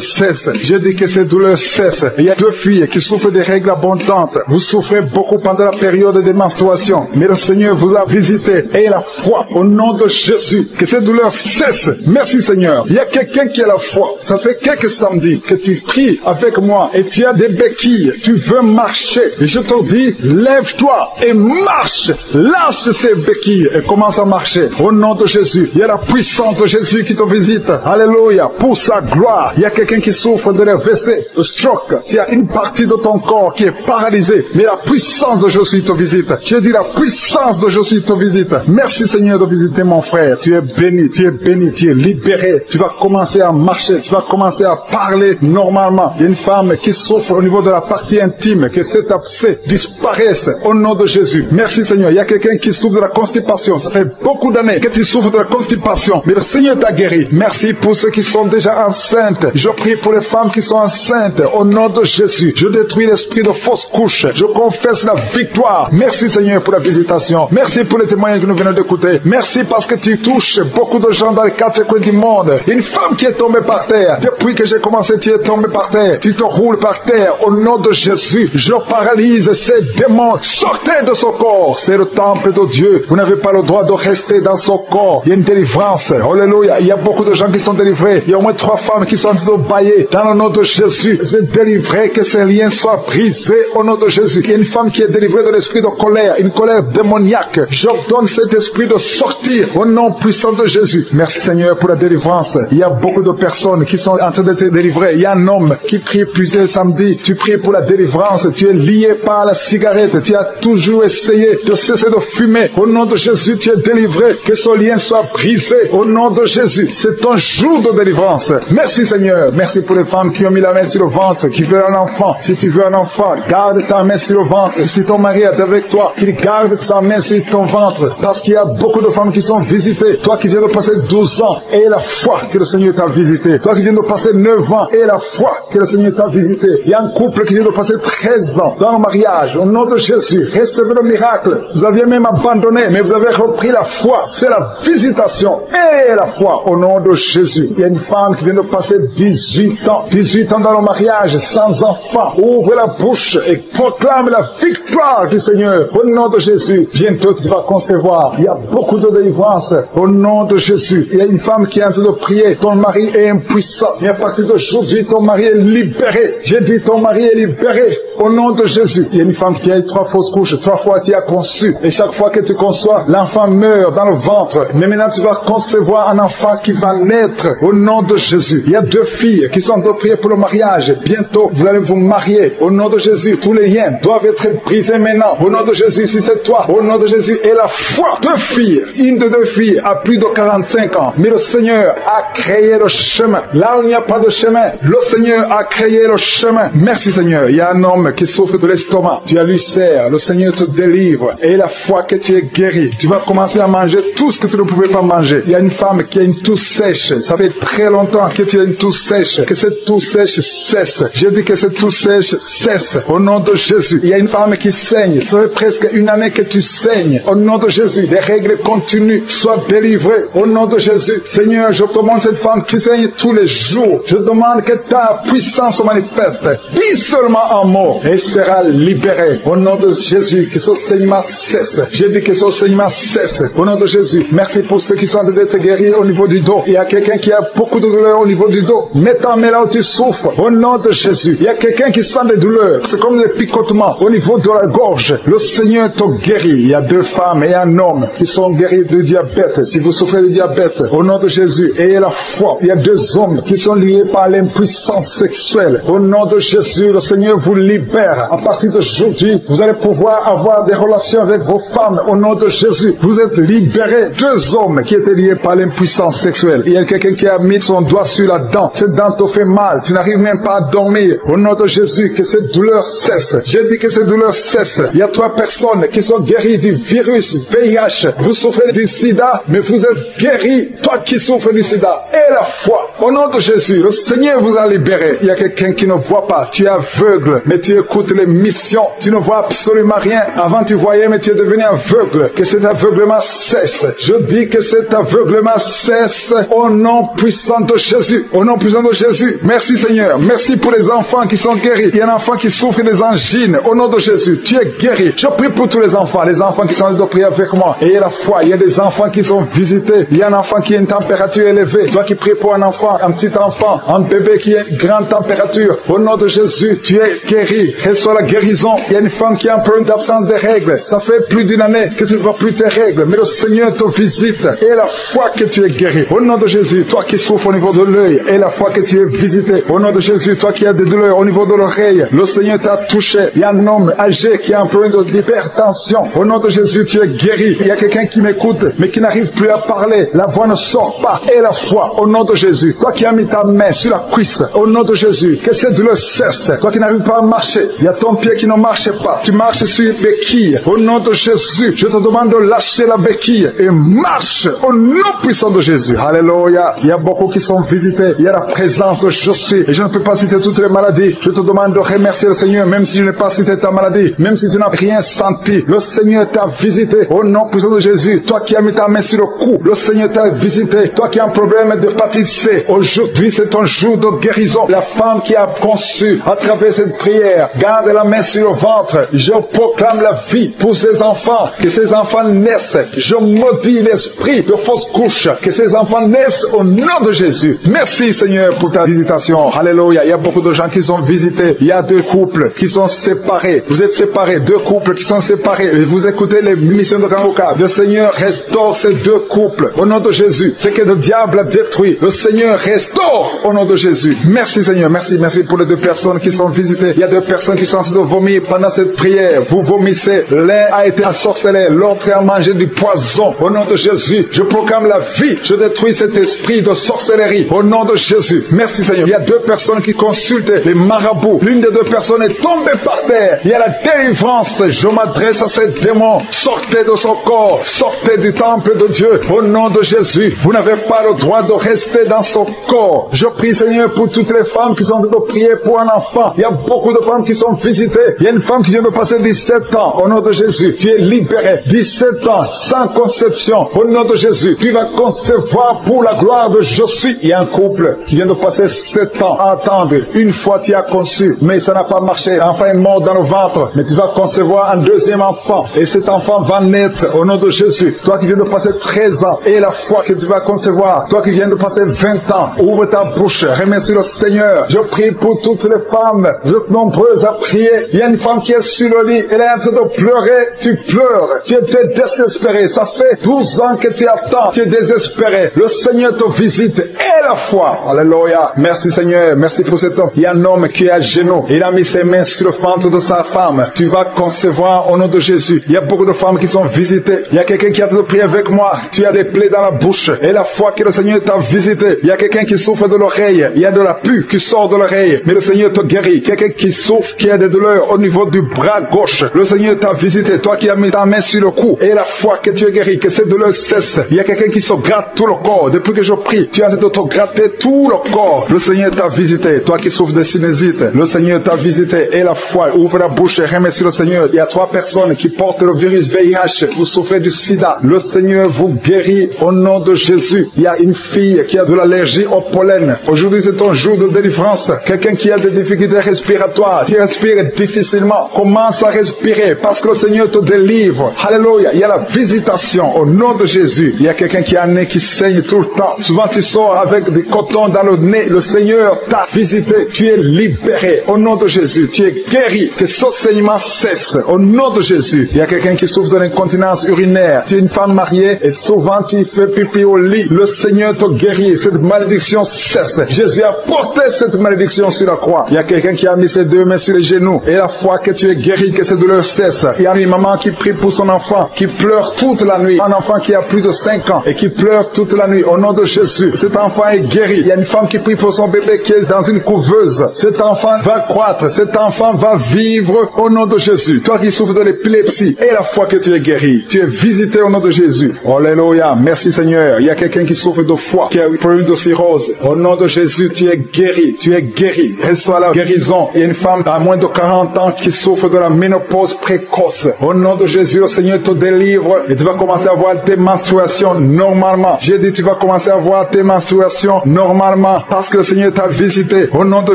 cessent. Je dis que ces douleurs cessent. Il y a deux filles qui souffrent des règles abondantes. Vous souffrez beaucoup pendant la période de menstruation. Mais le Seigneur vous a visité. Ayez la foi au nom de Jésus. Que ces douleurs cessent. Merci Seigneur. Il y a quelqu'un qui a la foi. Ça fait quelques samedis que tu pries avec moi et tu as des béquilles. Tu veux marcher. Et je te dis, lève-toi et marche. Lâche ces béquilles et commence à marcher. Au nom de Jésus. Il y a la puissance de Jésus qui te visite. Alléluia. Pour sa gloire. Il y a quelqu'un qui souffre de l'AVC, le stroke. Tu as une partie de ton corps qui est paralysée. Mais la puissance de Jésus te visite. Je dis la puissance puissance de Jésus te visite. Merci Seigneur de visiter mon frère. Tu es béni, tu es béni, tu es libéré. Tu vas commencer à marcher, tu vas commencer à parler normalement. Il y a une femme qui souffre au niveau de la partie intime, que cet abcès disparaisse au nom de Jésus. Merci Seigneur. Il y a quelqu'un qui souffre de la constipation. Ça fait beaucoup d'années que tu souffres de la constipation, mais le Seigneur t'a guéri. Merci pour ceux qui sont déjà enceintes. Je prie pour les femmes qui sont enceintes au nom de Jésus. Je détruis l'esprit de fausse couche. Je confesse la victoire. Merci Seigneur pour la visitation. Merci pour les témoignages que nous venons d'écouter. Merci parce que tu touches beaucoup de gens dans les quatre coins du monde. Une femme qui est tombée par terre. Depuis que j'ai commencé, tu es tombée par terre. Tu te roules par terre. Au nom de Jésus, je paralyse ces démons. Sortez de son corps. C'est le temple de Dieu. Vous n'avez pas le droit de rester dans son corps. Il y a une délivrance. Alléluia. Il y a beaucoup de gens qui sont délivrés. Il y a au moins 3 femmes qui sont en train de bailler. Dans le nom de Jésus, vous êtes délivrés. Que ces liens soient brisés au nom de Jésus. Il y a une femme qui est délivrée de l'esprit de colère. Une colère démoniaque. J'ordonne cet esprit de sortir au nom puissant de Jésus. Merci Seigneur pour la délivrance. Il y a beaucoup de personnes qui sont en train d'être délivrées. Il y a un homme qui prie plusieurs samedis. Tu pries pour la délivrance. Tu es lié par la cigarette. Tu as toujours essayé de cesser de fumer. Au nom de Jésus, tu es délivré. Que ce lien soit brisé. Au nom de Jésus. C'est ton jour de délivrance. Merci Seigneur. Merci pour les femmes qui ont mis la main sur le ventre, qui veulent un enfant. Si tu veux un enfant, garde ta main sur le ventre. Si ton mari est avec toi, qu'il garde sa main sur ton ventre. Parce qu'il y a beaucoup de femmes qui sont visitées. Toi qui viens de passer 12 ans, et la foi que le Seigneur t'a visité. Toi qui viens de passer 9 ans, et la foi que le Seigneur t'a visité. Il y a un couple qui vient de passer 13 ans dans le mariage. Au nom de Jésus, recevez le miracle. Vous aviez même abandonné, mais vous avez repris la foi. C'est la visitation et la foi au nom de Jésus. Il y a une femme qui vient de passer 18 ans. 18 ans dans le mariage, sans enfant. Ouvre la bouche et proclame la victoire du Seigneur. Au nom de Jésus, bientôt tu vas concevoir. Il y a beaucoup de délivrance au nom de Jésus. Il y a une femme qui est en train de prier. Ton mari est impuissant. Et à partir d'aujourd'hui, ton mari est libéré. J'ai dit ton mari est libéré. Au nom de Jésus. Il y a une femme qui a eu 3 fausses couches. 3 fois tu as conçu. Et chaque fois que tu conçois, l'enfant meurt dans le ventre. Mais maintenant tu vas concevoir un enfant qui va naître. Au nom de Jésus. Il y a 2 filles qui sont de prier pour le mariage. Bientôt, vous allez vous marier. Au nom de Jésus, tous les liens doivent être brisés maintenant. Au nom de Jésus, si c'est toi, au nom de Jésus, et la foi. 2 filles, une de 2 filles a plus de 45 ans. Mais le Seigneur a créé le chemin. Là où il n'y a pas de chemin, le Seigneur a créé le chemin. Merci Seigneur. Il y a un homme qui souffre de l'estomac. Tu as l'ulcère. Le Seigneur te délivre. Et la foi que tu es guéri. Tu vas commencer à manger tout ce que tu ne pouvais pas manger. Il y a une femme qui a une toux sèche. Ça fait très longtemps que tu as une toux sèche. Que cette toux sèche cesse. Je dis que cette toux sèche cesse. Au nom de Jésus. Il y a une femme qui saigne. Ça fait presque 1 année que tu saignes. Au nom de Jésus. Les règles continuent. Sois délivré. Au nom de Jésus. Seigneur, je demande cette femme qui saigne tous les jours. Je demande que ta puissance se manifeste. Dis seulement un mot. Et sera libérée. Au nom de Jésus. Que ce saignement cesse. Je dis que ce saignement cesse. Au nom de Jésus. Merci pour ceux qui sont en train d'être guéris au niveau du dos. Il y a quelqu'un qui a beaucoup de douleurs au niveau du dos. Mets ta main là où tu souffres. Au nom de Jésus. Il y a quelqu'un qui sent des douleurs. C'est comme des picotements au niveau de la gorge. Le Seigneur te guérit. Il y a 2 femmes et un homme qui sont guéris du diabète. Si vous souffrez du diabète, au nom de Jésus, ayez la foi. Il y a 2 hommes qui sont liés par l'impuissance sexuelle. Au nom de Jésus, le Seigneur vous libère. À partir d'aujourd'hui, vous allez pouvoir avoir des relations avec vos femmes. Au nom de Jésus, vous êtes libérés. 2 hommes qui étaient liés par l'impuissance sexuelle. Il y a quelqu'un qui a mis son doigt sur la dent. Cette dent te fait mal. Tu n'arrives même pas à dormir. Au nom de Jésus, que cette douleur cesse. J'ai dit que cette douleur cesse. Il y a 3 personnes qui sont guéries du virus VIH. Vous souffrez du sida, mais vous êtes guéris. Toi qui souffres du sida, et la foi. Au nom de Jésus, le Seigneur vous a libéré. Il y a quelqu'un qui ne voit pas. Tu es aveugle, mais tu écoutes les missions. Tu ne vois absolument rien. Avant tu voyais, mais tu es devenu aveugle. Que cet aveuglement cesse. Je dis que cet aveuglement cesse au nom puissant de Jésus. Au nom puissant de Jésus. Merci Seigneur. Merci pour les enfants qui sont guéris. Il y a un enfant qui souffre des angines. Au nom de Jésus, tu es guéri. Je prie pour tous les enfants qui sont en train de prier avec moi. Ayez la foi. Il y a des enfants qui sont visités. Il y a un enfant qui a une température élevée. Toi qui pries pour un enfant, un petit enfant, un bébé qui a une grande température. Au nom de Jésus, tu es guéri. guéri. Reçois la guérison. Il y a une femme qui a un problème d'absence de règles. Ça fait plus d'une année que tu ne vois plus tes règles. Mais le Seigneur te visite. Et la foi que tu es guéri. Au nom de Jésus, toi qui souffres au niveau de l'œil. Et la foi que tu es visité. Au nom de Jésus, toi qui as des douleurs au niveau de l'oreille. Le Seigneur t'a touché. Il y a un homme âgé qui a un problème d'hypertension. Au nom de Jésus, tu es guéri. Il y a quelqu'un qui m'écoute, mais qui n'arrive plus à parler. La voix ne sort pas. Et la foi, au nom de Jésus. Toi qui as mis ta main sur la cuisse, au nom de Jésus, que cette douleur cesse. Toi qui n'arrives pas à marcher, il y a ton pied qui ne marche pas. Tu marches sur une béquille. Au nom de Jésus, je te demande de lâcher la béquille et marche au nom puissant de Jésus. Alléluia. Il y a beaucoup qui sont visités. Il y a la présence de je suis. Et je ne peux pas citer toutes les maladies. Je te demande de remercier le Seigneur, même si je n'ai pas cité ta maladie, même si tu n'as rien senti. Le Seigneur t'a visité au nom puissant de Jésus. Toi qui as mis ta main sur le cou, le Seigneur t'a visité. Toi qui as un problème d'hépatite C, aujourd'hui c'est ton jour de guérison. La femme qui a conçu à travers cette prière, garde la main sur le ventre. Je proclame la vie pour ses enfants, que ces enfants naissent. Je maudis l'esprit de fausse couche, que ces enfants naissent au nom de Jésus. Merci Seigneur pour ta visitation. Alléluia. Il y a beaucoup de gens qui sont visités. Il y a 2 couples qui sont séparés. Vous êtes séparés, 2 couples qui sont séparés. Et vous écoutez les missions de Kangoka. Le Seigneur restaure ces 2 couples au nom de Jésus. Ce que le diable a détruit, le Seigneur restaure au nom de Jésus. Merci Seigneur. Merci pour les 2 personnes qui sont visitées. Il y a 2 personnes qui sont en train de vomir pendant cette prière. Vous vomissez. L'un a été ensorcelé, l'autre a mangé du poison. Au nom de Jésus, je proclame la vie. Je détruis cet esprit de sorcellerie au nom de Jésus. Merci Seigneur. Il y a 2 personnes qui consultent les marabouts. L'une des 2 personnes est tombée par terre. Il y a la délivrance. Je m'adresse à ces démons. Sortez de son corps. Sortez du temple de Dieu. Au nom de Jésus. Vous n'avez pas le droit de rester dans son corps. Je prie Seigneur pour toutes les femmes qui sont en train de prier pour un enfant. Il y a beaucoup de femmes qui sont visitées. Il y a une femme qui vient de passer 17 ans. Au nom de Jésus. Tu es libéré. 17 ans sans conception. Au nom de Jésus. Tu vas concevoir pour la gloire de je suis. Il y a un couple qui vient de passer 7 ans à attendre. Une fois tu as conçu, mais ça n'a pas marché. L'enfant est mort dans le ventre. Mais tu vas concevoir un 2e enfant. Et cet enfant va naître au nom de Jésus. Toi qui viens de passer 13 ans. Et la foi que tu vas concevoir. Toi qui viens de passer 20 ans. Ouvre ta bouche. Remercie le Seigneur. Je prie pour toutes les femmes. Vous êtes nombreuses à prier. Il y a une femme qui est sur le lit. Elle est en train de pleurer. Tu pleures. Tu étais désespéré. Ça fait 12 ans que tu attends. Tu es désespéré. Le Seigneur te visite. Et la foi. Alléluia. Merci Seigneur. Merci pour cet homme. Il y a un homme qui est à genoux. Il a mis ses mains sur le ventre de sa femme. Tu vas concevoir au nom de Jésus. Il y a beaucoup de femmes qui sont visitées. Il y a quelqu'un qui a de prier avec moi. Tu as des plaies dans la bouche. Et la foi que le Seigneur t'a visité. Il y a quelqu'un qui souffre de l'oreille. Il y a de la pus qui sort de l'oreille. Mais le Seigneur te guérit. Quelqu'un qui souffre, qui a des douleurs au niveau du bras gauche. Le Seigneur t'a visité. Toi qui as mis ta main sur le cou. Et la foi que tu es guéri. Que cette douleur cesse. Il y a quelqu'un qui se gratte tout le corps. Depuis que je prie, tu as de te gratter tout le corps. Le Seigneur t'a visité. Toi qui souffres de sinusite. Le Seigneur t'a visité. Et la foi. Ouvre la bouche et remercie le Seigneur. Il y a 3 personnes qui portent le virus VIH. Vous souffrez du sida. Le Seigneur vous guérit au nom de Jésus. Il y a une fille qui a de l'allergie au pollen. Aujourd'hui, c'est ton jour de délivrance. Quelqu'un qui a des difficultés respiratoires, qui respire difficilement, commence à respirer parce que le Seigneur te délivre. Alléluia. Il y a la visitation au nom de Jésus. Il y a quelqu'un qui a un nez qui saigne tout le temps. Souvent, tu sors avec du coton dans le nez. Le Seigneur t'a visité. Tu es libéré au nom de Jésus. Tu es guéri. Que ce saignement cesse au nom de Jésus. Il y a quelqu'un qui souffre de l'incontinence urinaire. Tu es une femme mariée et souvent tu fais pipi au lit. Le Seigneur te guérit. Cette malédiction cesse. Jésus a porté cette malédiction sur la croix. Il y a quelqu'un qui a mis ses 2 mains sur les genoux. Et la foi que tu es guéri, que cette douleur cesse. Il y a une maman qui prie pour son enfant, qui pleure toute la nuit. Un enfant qui a plus de 5 ans et qui pleure toute la nuit. Au nom de Jésus, cet enfant est guéri. Il y a une femme qui prie pour son bébé qui est dans une couveuse. Cet enfant va croître. Cet enfant va vivre au nom de Jésus. Toi qui souffres de l'épilepsie, et la foi que tu es guéri. Tu es visité au nom de Jésus. Alléluia. Merci Seigneur. Il y a quelqu'un qui souffre de foie, qui a un problème de cirrhose. Au nom de Jésus, tu es guéri. Tu es guéri. Reçois la guérison. Il y a une femme à moins de 40 ans qui souffre de la ménopause précoce. Au nom de Jésus, le Seigneur te délivre et tu vas commencer à avoir tes menstruations normalement. J'ai dit, tu vas commencer à avoir tes menstruations normalement parce que le Seigneur t'a visité. Au nom de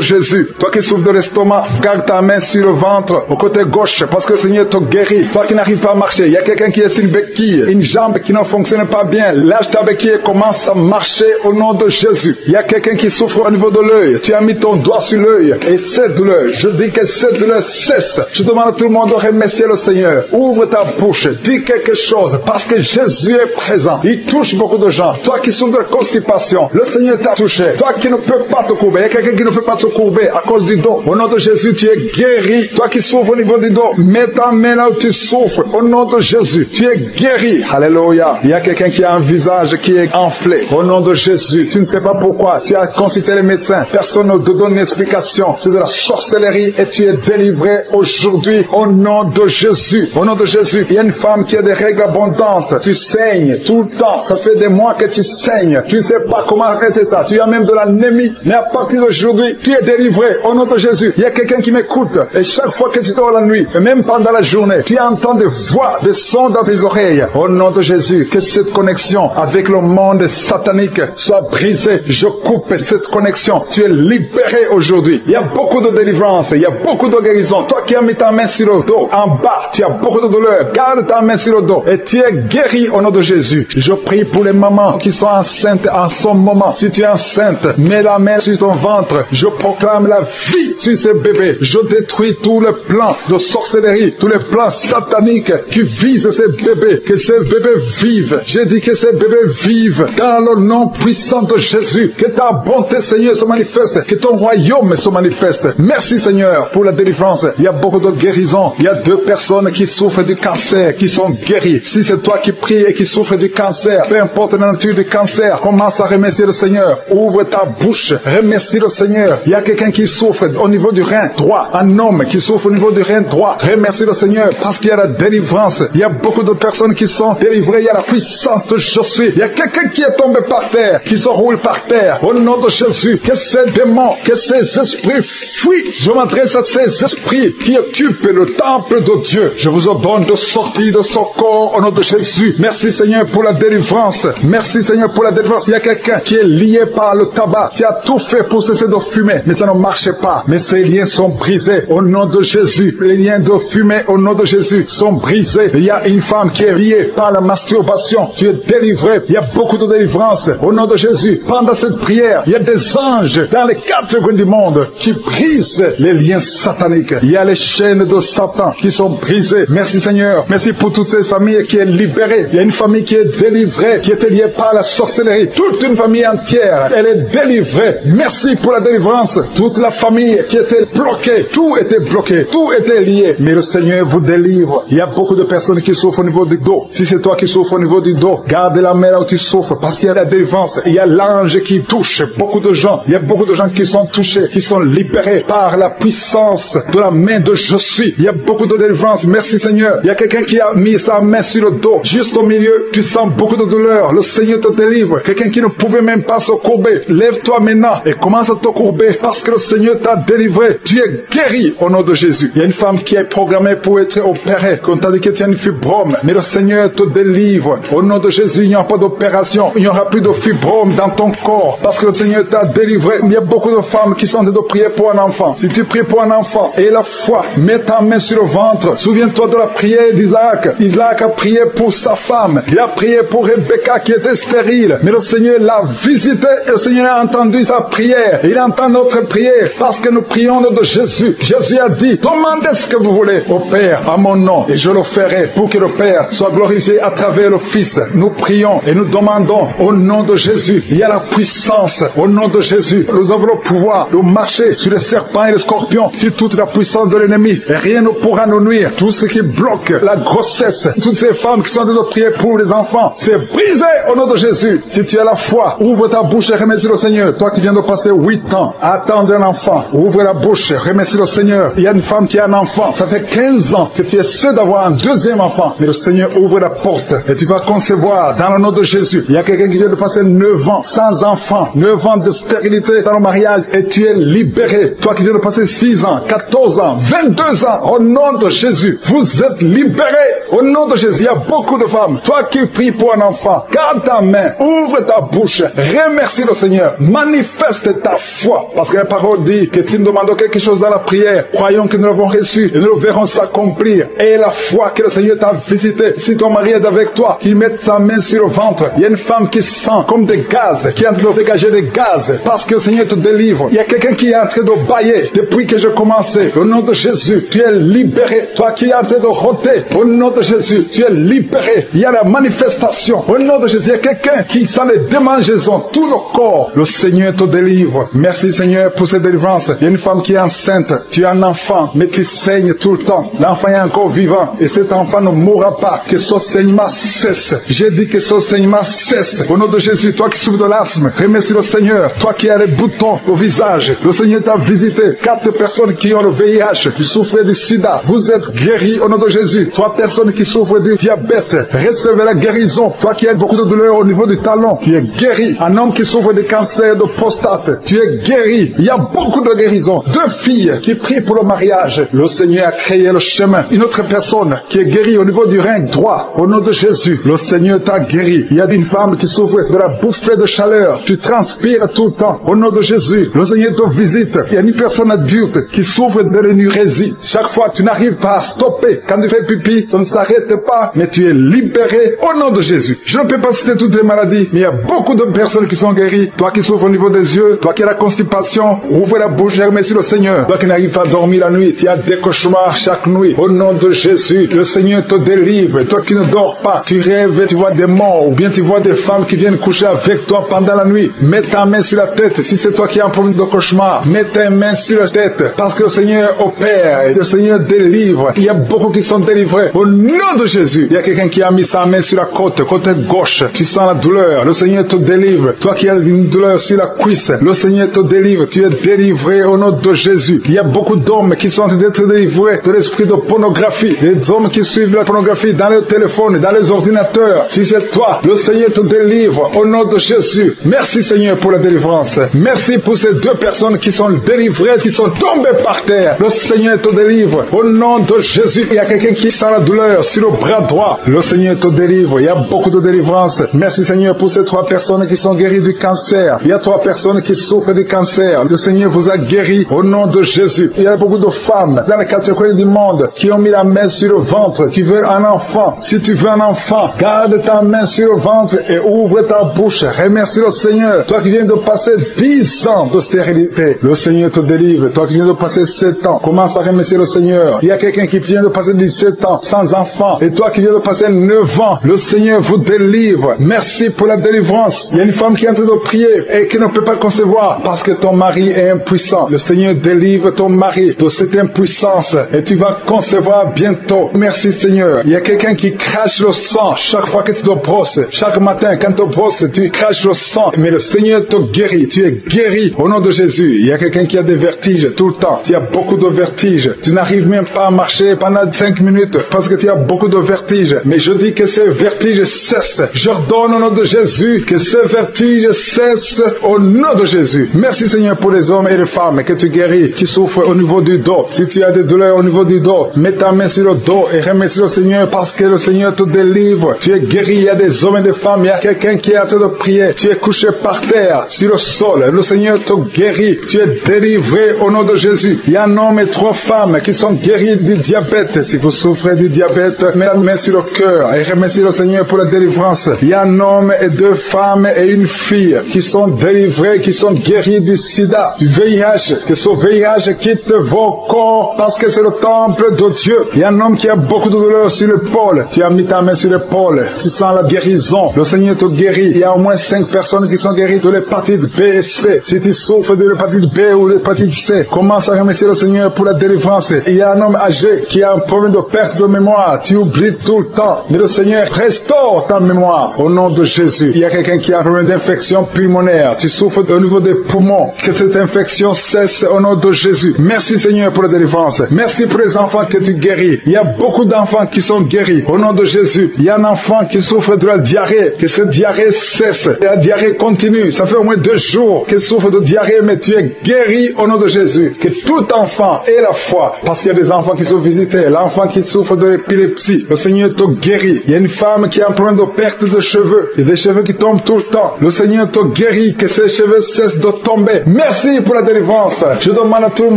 Jésus. Toi qui souffres de l'estomac, garde ta main sur le ventre, au côté gauche, parce que le Seigneur te guérit. Toi qui n'arrives pas à marcher, il y a quelqu'un qui est sur une béquille, une jambe qui ne fonctionne pas bien. Lâche ta béquille et commence à marcher au nom de Jésus. Il y a quelqu'un qui souffre au niveau de l'œil. Tu as mis ton doigt sur l'œil et cette douleur, je dis que cette douleur cesse. Je demande à tout le monde de remercier le Seigneur. Ouvre ta bouche, dis quelque chose, parce que Jésus est présent. Il touche beaucoup de gens. Toi qui souffres de constipation, le Seigneur t'a touché. Toi qui ne peux pas te courber, il y a quelqu'un qui ne peut pas se courber à cause du dos. Au nom de Jésus, tu es guéri. Toi qui souffres au niveau du dos, mets ta main là où tu souffres. Au nom de Jésus, tu es guéri. Alléluia. Il y a quelqu'un qui a un visage qui est enflé. Au nom de Jésus, tu ne sais pas pourquoi. Tu as consulté les médecins. Personne ne te donne une explication. C'est de la sorcellerie et tu es délivré aujourd'hui au nom de Jésus. Au nom de Jésus, il y a une femme qui a des règles abondantes. Tu saignes tout le temps. Ça fait des mois que tu saignes. Tu ne sais pas comment arrêter ça. Tu as même de l'anémie. Mais à partir d'aujourd'hui, tu es délivré au nom de Jésus. Il y a quelqu'un qui m'écoute. Et chaque fois que tu dors la nuit, et même pendant la journée, tu entends des voix, des sons dans tes oreilles. Au nom de Jésus, que cette connexion avec le monde satanique soit brisée. Je coupe cette connexion. Tu es libéré aujourd'hui. Il y a beaucoup de délivrance. Il y a beaucoup de guérison. Toi qui as mis ta main sur le dos, en bas, tu as beaucoup de douleur. Garde ta main sur le dos et tu es guéri au nom de Jésus. Je prie pour les mamans qui sont enceintes en ce moment. Si tu es enceinte, mets la main sur ton ventre. Je proclame la vie sur ces bébés. Je détruis tous les plans de sorcellerie, tous les plans sataniques qui visent ces bébés. Que ces bébés vivent. J'ai dit que ces bébés vivent dans le nom puissant de Jésus. Que ta bonté, Seigneur, se manifeste. Que ton royaume se manifeste. Merci, Seigneur, pour la délivrance. Il y a beaucoup de guérisons. Il y a 2 personnes qui souffrent du cancer, qui sont guéries. Si c'est toi qui pries et qui souffres du cancer, peu importe la nature du cancer, commence à remercier le Seigneur. Ouvre ta bouche. Remercie le Seigneur. Il y a quelqu'un qui souffre au niveau du rein droit. Un homme qui souffre au niveau du rein droit. Remercie le Seigneur parce qu'il y a la délivrance. Il y a beaucoup de personnes qui sont délivrées. Il y a la puissance de je suis. Il y a quelqu'un qui est tombé par terre, qui se roule par terre. Au nom de Jésus, que ces démons, que ces esprits fuient. Je m'adresse à ces esprits qui occupent le temple de Dieu. Je vous ordonne de sortir de ce corps au nom de Jésus. Merci Seigneur pour la délivrance. Merci Seigneur pour la délivrance. Il y a quelqu'un qui est lié par le tabac. Tu as tout fait pour cesser de fumer, mais ça ne marchait pas. Mais ces liens sont brisés au nom de Jésus. Les liens de fumée au nom de Jésus sont brisés. Il y a une femme qui est liée par la masturbation. Tu es délivré. Il y a beaucoup de délivrance au nom de Jésus. Pendant cette prière, il y a des anges dans les 4 coins du monde qui brisent les liens sataniques. Il y a les chaînes de Satan qui sont brisées. Merci Seigneur. Merci pour toutes ces familles qui est libérée. Il y a une famille qui est délivrée, qui était liée par la sorcellerie. Toute une famille entière, elle est délivrée. Merci pour la délivrance. Toute la famille qui était bloquée, tout était bloqué, tout était lié. Mais le Seigneur vous délivre. Il y a beaucoup de personnes qui souffrent au niveau du dos. Si c'est toi qui souffres au niveau du dos, garde la main là où tu souffres parce qu'il y a la délivrance. Il y a l'ange qui touche beaucoup de gens. Il y a beaucoup de gens qui sont touchés, qui sont libérés par la puissance de la main de je suis. Il y a beaucoup de délivrance. Merci Seigneur. Il y a quelqu'un qui a mis sa main sur le dos. Juste au milieu, tu sens beaucoup de douleur. Le Seigneur te délivre. Quelqu'un qui ne pouvait même pas se courber. Lève-toi maintenant et commence à te courber parce que le Seigneur t'a délivré. Tu es guéri au nom de Jésus. Il y a une femme qui est programmée pour être opérée. Quand t'as dit que tu as une fibrome, mais le Seigneur te délivre. Au nom de Jésus, il n'y aura pas d'opération. Il n'y aura plus de fibrome dans ton corps parce que le Seigneur t'a délivré. Il y a beaucoup de femmes qui sont en train de prier pour un enfant. Si tu pries pour un enfant et la foi, mets ta main sur le ventre. Souviens-toi de la prière d'Isaac. Isaac a prié pour sa femme. Il a prié pour Rebecca qui était stérile. Mais le Seigneur l'a visité et le Seigneur a entendu sa prière. Il entend notre prière parce que nous prions au nom de Jésus. Jésus a dit, demandez ce que vous voulez au Père à mon nom et je le ferai pour que le Père soit glorifié à travers le Fils. Nous prions et nous demandons au nom de Jésus. Il y a la puissance au nom de Jésus. Nous avons le pouvoir de marcher sur les serpents et les scorpions, sur toute la puissance de l'ennemi. Et rien ne pourra nous nuire. Tout ce qui bloque la grossesse, toutes ces femmes qui sont en train de prier pour les enfants, c'est brisé au nom de Jésus. Si tu as la foi, ouvre ta bouche et remercie le Seigneur. Toi qui viens de passer 8 ans à attendre un enfant, ouvre la bouche, remercie le Seigneur. Il y a une femme qui a un enfant. Ça fait 15 ans que tu essaies d'avoir un deuxième enfant. Mais le Seigneur ouvre la porte et tu vas concevoir dans le nom de Jésus. Il y a quelqu'un qui vient de passer 9 ans sans enfant, 9 ans de stérilité dans le mariage et tu es libéré. Toi qui viens de passer 6 ans, 14 ans, 22 ans, au nom de Jésus, vous êtes libérés. Au nom de Jésus, il y a beaucoup de femmes. Toi qui pries pour un enfant, garde ta main, ouvre ta bouche, remercie le Seigneur, manifeste ta foi. Parce que la parole dit que si nous demandons quelque chose dans la prière, croyons que nous l'avons reçu et nous le verrons s'accomplir. Et la foi que le Seigneur t'a visité, si ton mari est avec toi, qu'il mette sa main sur le ventre. Il y a une femme qui sent comme des gaz, qui est en train de dégager des gaz, parce que le Seigneur te délivre. Il y a quelqu'un qui est en train de bailler depuis que je commençais. Au nom de Jésus, tu es libéré. Toi qui es en train de rôter, au nom de Jésus, tu es libéré. Il y a la manifestation. Au nom de Jésus, il y a quelqu'un qui sent les démangeaisons, tout le corps. Le Seigneur te délivre. Merci Seigneur pour cette délivrance. Il y a une femme qui est enceinte. Tu es un enfant, mais tu saignes tout le temps. L'enfant est encore vivant et cet enfant ne mourra pas. Que son saignement cesse. J'ai dit que son saignement cesse. Au nom de Jésus, toi qui souffres de l'asthme, remercie le Seigneur. Toi qui as les boutons au visage, le Seigneur t'a visité. 4 personnes qui ont le VIH, qui souffrent du sida, vous êtes guéris au nom de Jésus. 3 personnes qui souffrent du diabète, recevez la guérison. Toi qui as beaucoup de douleurs au niveau du talon, tu es guéri. Un homme qui souffre de cancer de prostate, tu es guéri. Il y a beaucoup de guérisons. 2 filles qui prient pour le mariage, le Seigneur a créé le chemin. Une autre personne qui est guérie au niveau du rein droit, au nom de Jésus, le Seigneur t'a guéri. Il y a une femme qui souffre de la bouffée de chaleur, tu transpires tout le temps, au nom de Jésus, le Seigneur te visite. Il y a une personne adulte qui souffre de l'énurésie. Chaque fois, tu n'arrives pas à stopper. Quand tu fais pipi, ça ne s'arrête pas, mais tu es libéré au nom de Jésus. Je ne peux pas citer toutes les maladies, mais il y a beaucoup de personnes qui sont guéries. Toi qui souffres au niveau des yeux, toi qui as la constipation, ouvre la bouche et remercie le Seigneur. Toi qui n'arrives pas à dormir la nuit, tu as des cauchemars chaque nuit. Au nom de Jésus, le Seigneur te délivre. Toi qui ne dors pas, tu rêves, tu vois des morts, ou bien tu vois des femmes qui viennent coucher avec toi pendant la nuit. Mets ta main sur la tête. Si c'est toi qui as un problème de cauchemar, mets ta main sur la tête, parce que le Seigneur opère et le Seigneur délivre. Il y a beaucoup qui sont délivrés au nom de Jésus. Il y a quelqu'un qui a mis sa main sur la côte gauche. Tu sens la douleur, le Seigneur te délivre. Toi qui as une douleur sur la cuisse, le Seigneur te délivre. Tu es délivré au nom de Jésus. Il y a beaucoup d'hommes qui sont en train d'être délivrés de l'esprit de pornographie. Les hommes qui suivent la pornographie dans les téléphones, dans les ordinateurs. Si c'est toi, le Seigneur te délivre au nom de Jésus. Merci Seigneur pour la délivrance. Merci pour ces 2 personnes qui sont délivrées, qui sont tombées par terre. Le Seigneur te délivre au nom de Jésus. Il y a quelqu'un qui sent la douleur sur le bras droit. Le Seigneur te délivre. Il y a beaucoup de délivrance. Merci Seigneur pour ces 3 personnes qui sont guéries du cancer. Il y a 3 personnes qui souffrent du cancer. Le Seigneur vous a guéri au nom de Jésus. Il y a beaucoup de femmes dans les 4 coins du monde qui ont mis la main sur le ventre, qui veulent un enfant. Si tu veux un enfant, garde ta main sur le ventre et ouvre ta bouche. Remercie le Seigneur. Toi qui viens de passer 10 ans de stérilité, le Seigneur te délivre. Toi qui viens de passer 7 ans, commence à remercier le Seigneur. Il y a quelqu'un qui vient de passer 17 ans sans enfant, et toi qui viens de passer 9 ans, le Seigneur vous délivre. Merci pour la délivrance. Il y a une femme qui est en train de prier et qui ne peut pas concevoir parce que ton mari est impuissant. Le Seigneur délivre ton mari de cette impuissance et tu vas concevoir bientôt. Merci Seigneur. Il y a quelqu'un qui crache le sang chaque fois que tu te brosses. Chaque matin quand tu te brosses, tu craches le sang, mais le Seigneur te guérit. Tu es guéri au nom de Jésus. Il y a quelqu'un qui a des vertiges tout le temps. Tu as beaucoup de vertiges. Tu n'arrives même pas à marcher pendant 5 minutes parce que tu as beaucoup de vertiges. Mais je dis que ces vertiges cessent. J'ordonne au nom de Jésus que ces vertiges cessent au nom de Jésus. Merci Seigneur pour les hommes et les femmes que tu guéris, qui souffrent au niveau du dos. Si tu as des douleurs au niveau du dos, mets ta main sur le dos et remercie le Seigneur parce que le Seigneur te délivre. Tu es guéri. Il y a des hommes et des femmes. Il y a quelqu'un qui est en train de prier. Tu es couché par terre sur le sol. Le Seigneur te guérit. Tu es délivré au nom de Jésus. Il y a un homme et 3 femmes qui sont guéris du diabète. Si vous souffrez du diabète, mets la main sur le cœur et remercie le Seigneur pour la délivrance. Il y a un homme et 2 femmes et une fille qui sont délivrés, qui sont guéris du sida, du VIH. Que ce VIH quitte vos corps parce que c'est le temple de Dieu. Il y a un homme qui a beaucoup de douleur sur l'épaule. Tu as mis ta main sur l'épaule. Tu sens la guérison. Le Seigneur te guérit. Il y a au moins 5 personnes qui sont guéries de l'hépatite B et C. Si tu souffres de l'hépatite B ou l'hépatite C, commence à remercier le Seigneur pour la délivrance. Il y a un homme âgé qui a un problème de perte de mémoire. Tu oublies tout le temps. Mais le Seigneur restaure ta mémoire au nom de Jésus. Il y a quelqu'un qui a un problème d'infection pulmonaire. Tu souffres au niveau des poumons. Que cette infection cesse au nom de Jésus. Merci Seigneur pour la délivrance. Merci pour les enfants que tu guéris. Il y a beaucoup d'enfants qui sont guéris au nom de Jésus. Il y a un enfant qui souffre de la diarrhée. Que cette diarrhée cesse. Et la diarrhée continue. Ça fait au moins 2 jours qu'il souffre de diarrhée, mais tu es guéri au nom de Jésus. Que tout enfant ait la foi. Parce qu'il y a des enfants qui sont visités. L'enfant qui souffre de l'épilepsie, le Seigneur te guérit. Il y a une femme qui a un problème de perte de cheveux. Il y a des cheveux qui tombent tout le temps. Le Seigneur te guérit. Que ces cheveux cessent de tomber. Merci pour la délivrance. Je demande à tout le